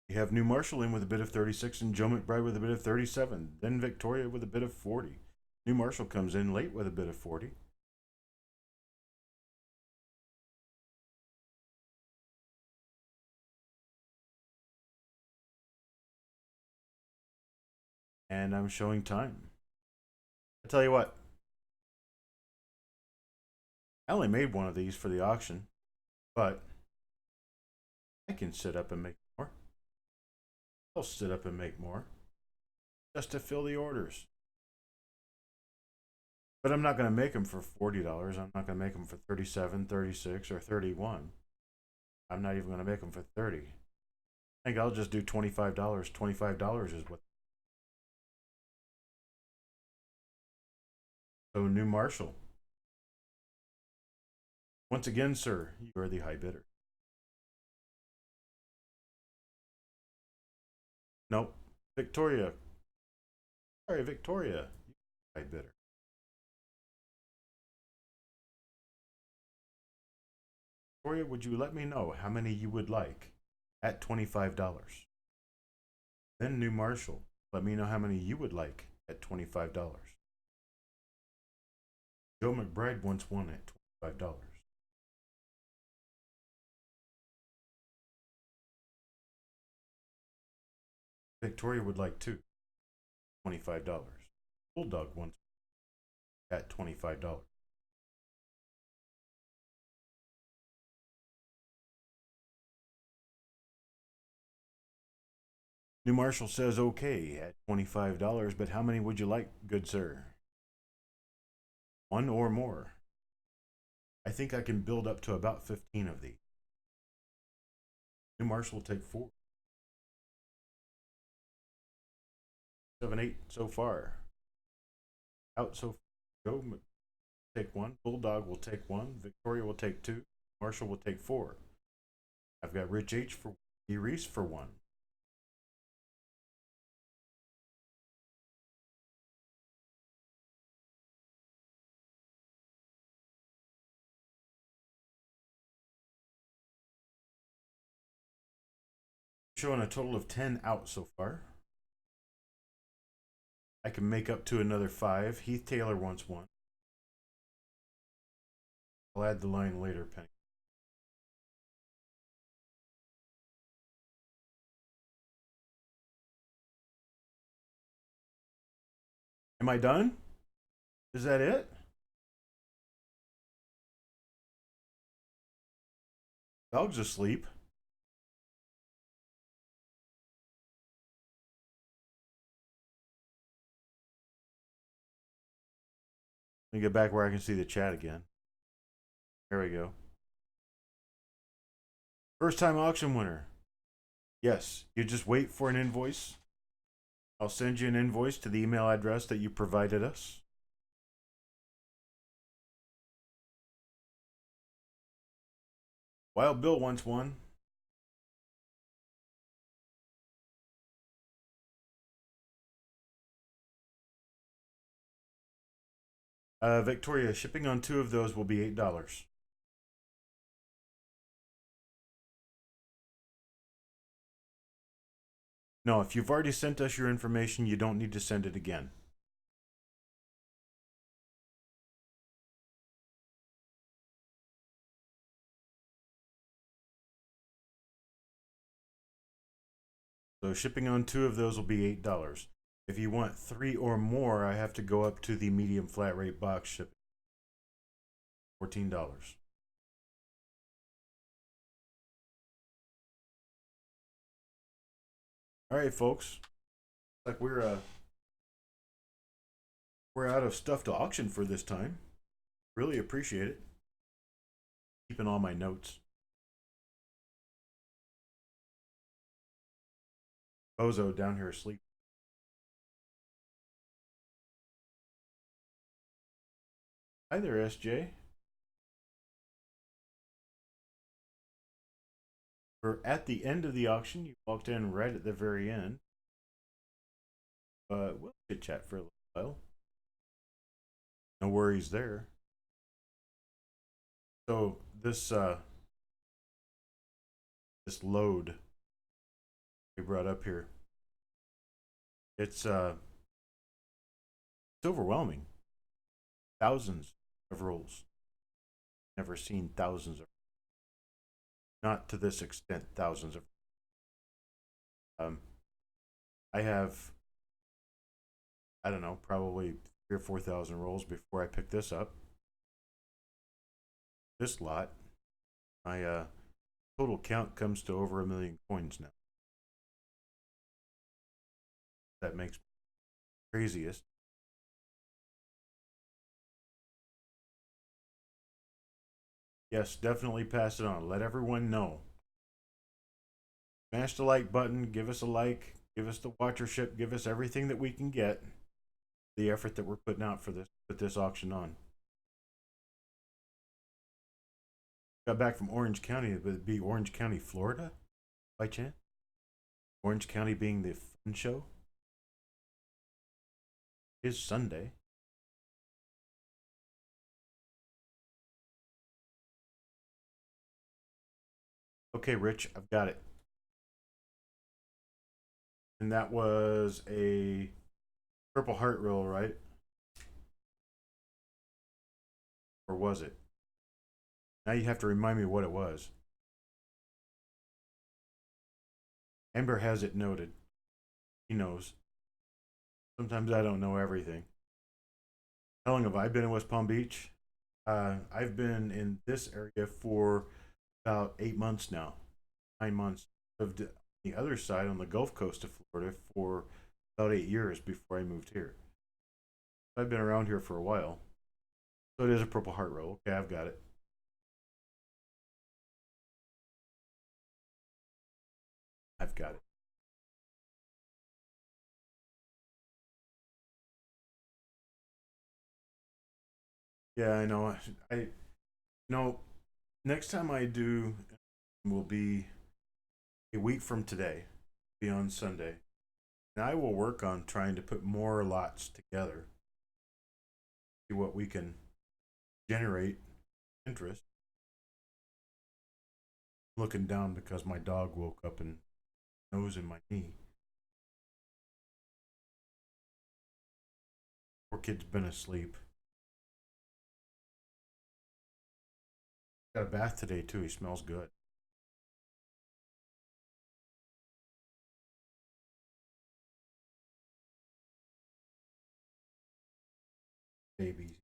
You have New Marshall in with a bid of 36 and Joe McBride with a bid of 37. Then Victoria with a bid of 40. New Marshall comes in late with a bid of 40. And I'm showing time. I tell you what, I only made one of these for the auction, but I can sit up and make more. I'll sit up and make more just to fill the orders. But I'm not going to make them for $40. I'm not going to make them for 37, 36, or 31. I'm not even going to make them for 30. I think I'll just do $25. $25 is what. So, New Marshall. Once again, sir, you are the high bidder. Nope. Victoria. Sorry, Victoria. You are the high bidder. Victoria, would you let me know how many you would like at $25? Then New Marshall, let me know how many you would like at $25. Joe McBride wants one at $25. Victoria would like two, $25. Bulldog wants at $25. New Marshall says okay at $25, but how many would you like, good sir? One or more. I think I can build up to about 15 of these. New Marshall will take 4. 7, 8 so far. Out so far. Joe will take 1. Bulldog will take 1. Victoria will take 2. Marshall will take 4. I've got Rich H for 1. E. Reese for 1. Showing a total of 10 out so far. I can make up to another 5. Heath Taylor wants 1. I'll add the line later, Penny. Am I done? Is that it? Dog's asleep. Let me get back where I can see the chat again. There we go. First time auction winner. Yes, you just wait for an invoice. I'll send you an invoice to the email address that you provided us. Wild Bill wants one. Victoria, shipping on 2 of those will be $8. No, if you've already sent us your information, you don't need to send it again. So shipping on 2 of those will be $8. If you want 3 or more, I have to go up to the medium flat rate box shipping. $14. All right, folks. Like we're out of stuff to auction for this time. Really appreciate it. Keeping all my notes. Bozo down here asleep. Hi there, SJ. We're at the end of the auction. You walked in right at the very end. But we'll chit chat for a little while. No worries there. So this load we brought up here, it's overwhelming. Thousands of rolls. Never seen thousands of, not to this extent, thousands of. Um, I have, I don't know, probably 3 or 4 thousand rolls before I pick this up. This lot, my total count comes to over 1,000,000 coins now. That makes me craziest. Yes, definitely pass it on. Let everyone know. Smash the like button. Give us a like. Give us the watchership. Give us everything that we can get. The effort that we're putting out for this, put this auction on. Got back from Orange County. Would it be Orange County, Florida, by chance? Orange County being the fun show. Is Sunday. Okay, Rich, I've got it. And that was a Purple Heart roll, right? Or was it? Now you have to remind me what it was. Amber has it noted. He knows. Sometimes I don't know everything. How long have I been in West Palm Beach? I've been in this area for about 8 months now, 9 months. Lived on the other side on the Gulf Coast of Florida for about 8 years before I moved here. I've been around here for a while. So it is a Purple Heart roll. Okay, I've got it. I've got it. Yeah, I know. I know. Next time I do will be a week from today, be on Sunday. And I will work on trying to put more lots together, see what we can generate interest. I'm looking down because my dog woke up and nose in my knee. Poor kid's been asleep. Got a bath today too. He smells good. Babies.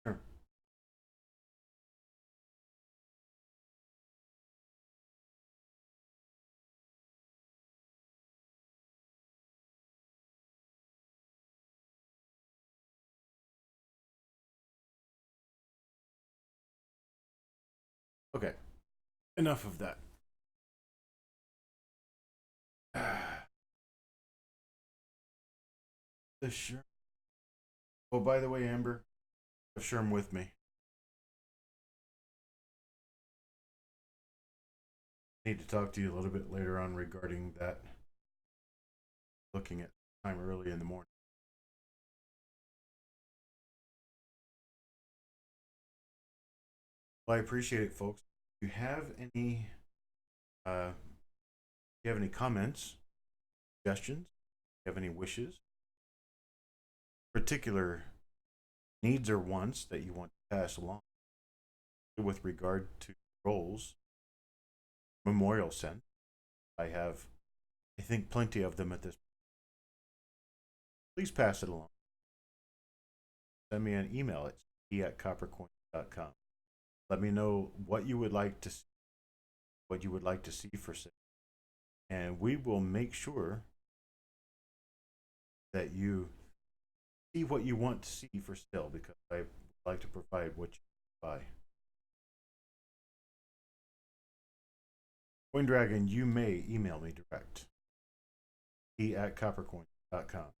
Sure. Okay. Enough of that. The Sherm. Oh, by the way, Amber, I have Sherm with me. I need to talk to you a little bit later on regarding that. Looking at time early in the morning. Well, I appreciate it, folks. If you have any, if you have any comments, suggestions, if you have any wishes, particular needs or wants that you want to pass along with regard to roles, memorial scent. I have, I think, plenty of them at this. Please pass it along. Send me an email at c@coppercoins.com. Let me know what you would like to see, what you would like to see for sale, and we will make sure that you see what you want to see for sale because I like to provide what you buy. Coin Dragon, you may email me direct. c@coppercoins.com.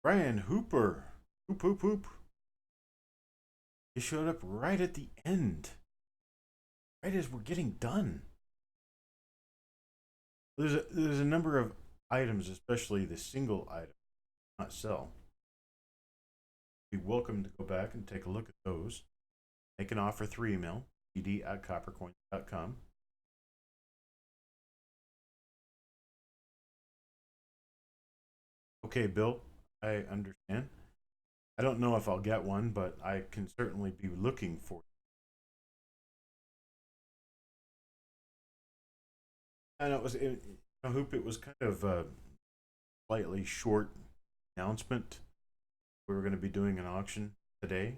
Brian Hooper. Hoop, hoop, hoop. He showed up right at the end, right as we're getting done. There's a number of items, especially the single item, not sell. You're welcome to go back and take a look at those. Make an offer through email, pd@coppercoins.com. Okay, Bill, I understand. I don't know if I'll get one, but I can certainly be looking for it. And I hope it was kind of a slightly short announcement. We were going to be doing an auction today,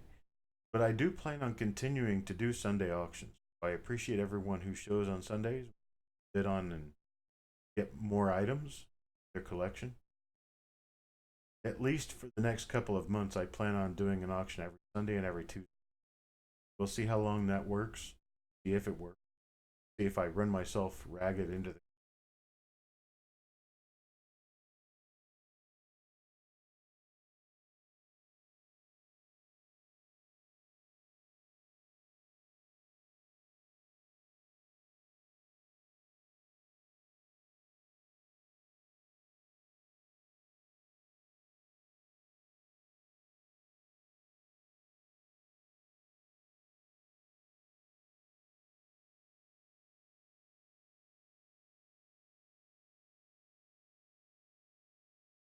but I do plan on continuing to do Sunday auctions. I appreciate everyone who shows on Sundays, bid on and get more items, their collection. At least for the next couple of months, I plan on doing an auction every Sunday and every Tuesday. We'll see how long that works, see if it works, see if I run myself ragged into the.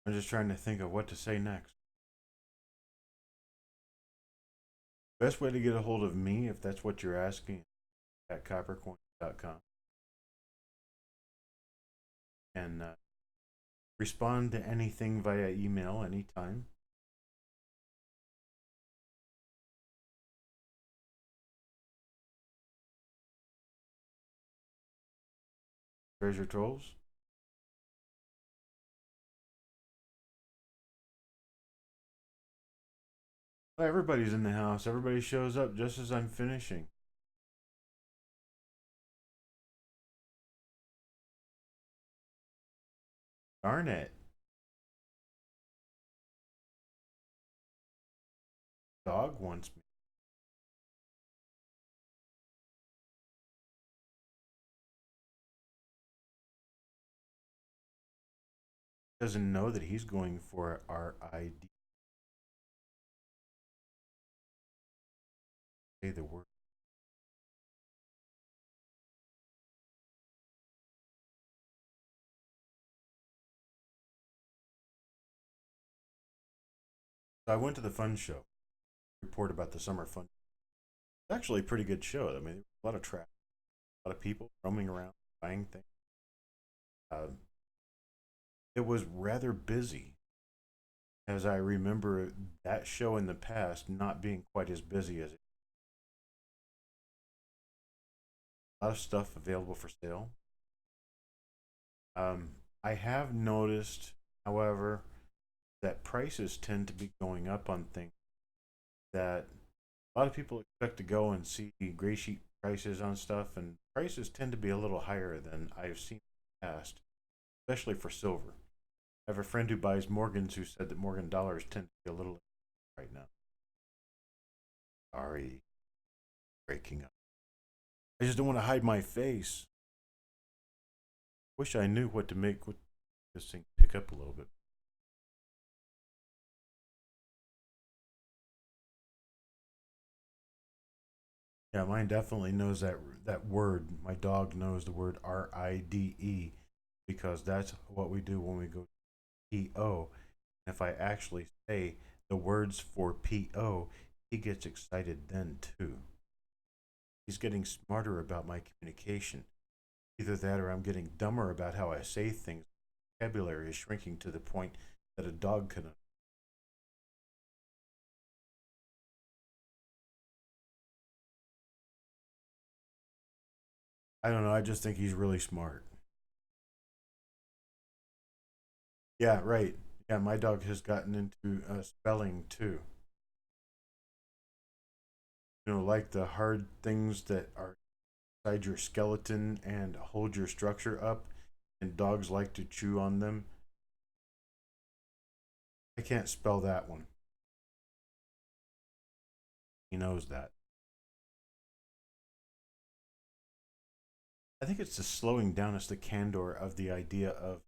I'm just trying to think of what to say next. Best way to get a hold of me, if that's what you're asking, at coppercoin.com and respond to anything via email anytime. Treasure trolls. Well, everybody's in the house. Everybody shows up just as I'm finishing. Darn it. Dog wants me. Doesn't know that he's going for our ID. Say the word. So I went to the fun show. Report about the summer fun. It's actually a pretty good show. I mean, a lot of traffic, a lot of people roaming around buying things. Uh, it was rather busy, as I remember that show in the past not being quite as busy as it. A lot of stuff available for sale. I have noticed, however, that prices tend to be going up on things that a lot of people expect to go and see gray sheet prices on stuff, and prices tend to be a little higher than I've seen in the past. especially for silver. I have a friend who buys Morgans who said that Morgan dollars tend to be a little right now. Sorry, breaking up. I just don't want to hide my face. Wish I knew what to make this thing pick up a little bit. Yeah, mine definitely knows that word. My dog knows the word RIDE because that's what we do when we go PO. And if I actually say the words for PO, he gets excited then too. He's getting smarter about my communication. Either that or I'm getting dumber about how I say things. Vocabulary is shrinking to the point that a dog can. I don't know. I just think he's really smart. Yeah, right. Yeah, my dog has gotten into spelling too. Like the hard things that are inside your skeleton and hold your structure up, and dogs like to chew on them. I can't spell that one. He knows that. I think it's the slowing down, it's the candor of the idea of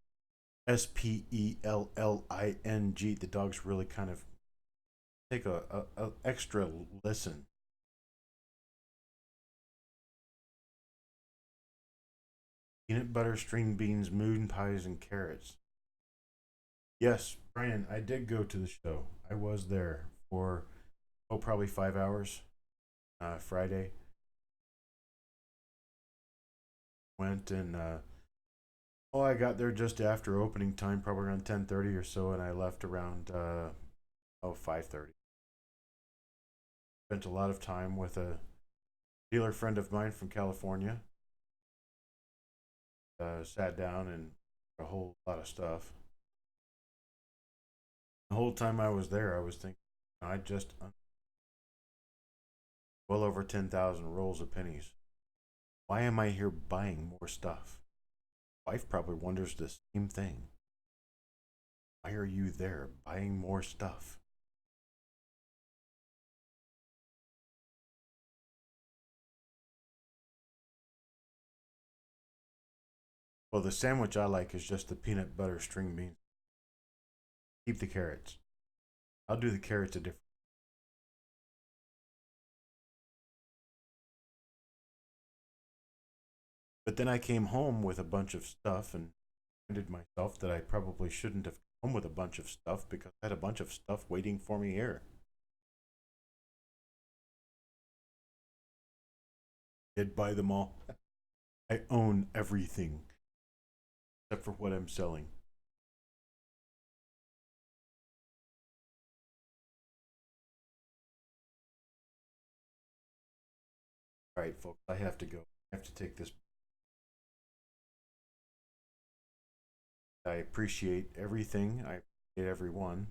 SPELLING. The dogs really kind of take a extra listen. Peanut butter, string beans, moon pies, and carrots. Yes, Brian, I did go to the show. I was there for, probably 5 hours. Friday. Went and, I got there just after opening time, probably around 10:30 or so, and I left around, 5:30. Spent a lot of time with a dealer friend of mine from California. Sat down and a whole lot of stuff. The whole time I was there, I was thinking, I just well over 10,000 rolls of pennies. Why am I here buying more stuff? Wife probably wonders the same thing. Why are you there buying more stuff? Well, the sandwich I like is just the peanut butter string beans. Keep the carrots. I'll do the carrots a different. But then I came home with a bunch of stuff and reminded myself that I probably shouldn't have come home with a bunch of stuff because I had a bunch of stuff waiting for me here. Did buy them all. I own everything except for what I'm selling. All right, folks, I have to go. I have to take this. I appreciate everything. I appreciate everyone.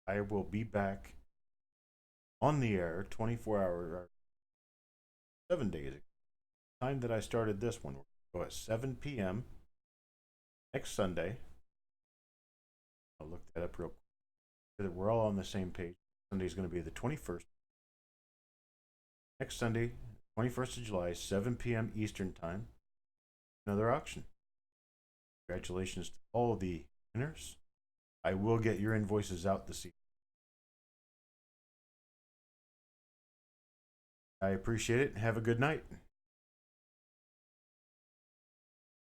I will be back on the air 24 hours, 7 days ago. Time that I started this one. We'll go at 7 p.m. next Sunday. I'll look that up real quick so that we're all on the same page. Sunday is going to be the 21st. Next Sunday, 21st of July, 7 p.m. Eastern Time. Another auction. Congratulations to all the winners. I will get your invoices out this evening. I appreciate it. Have a good night.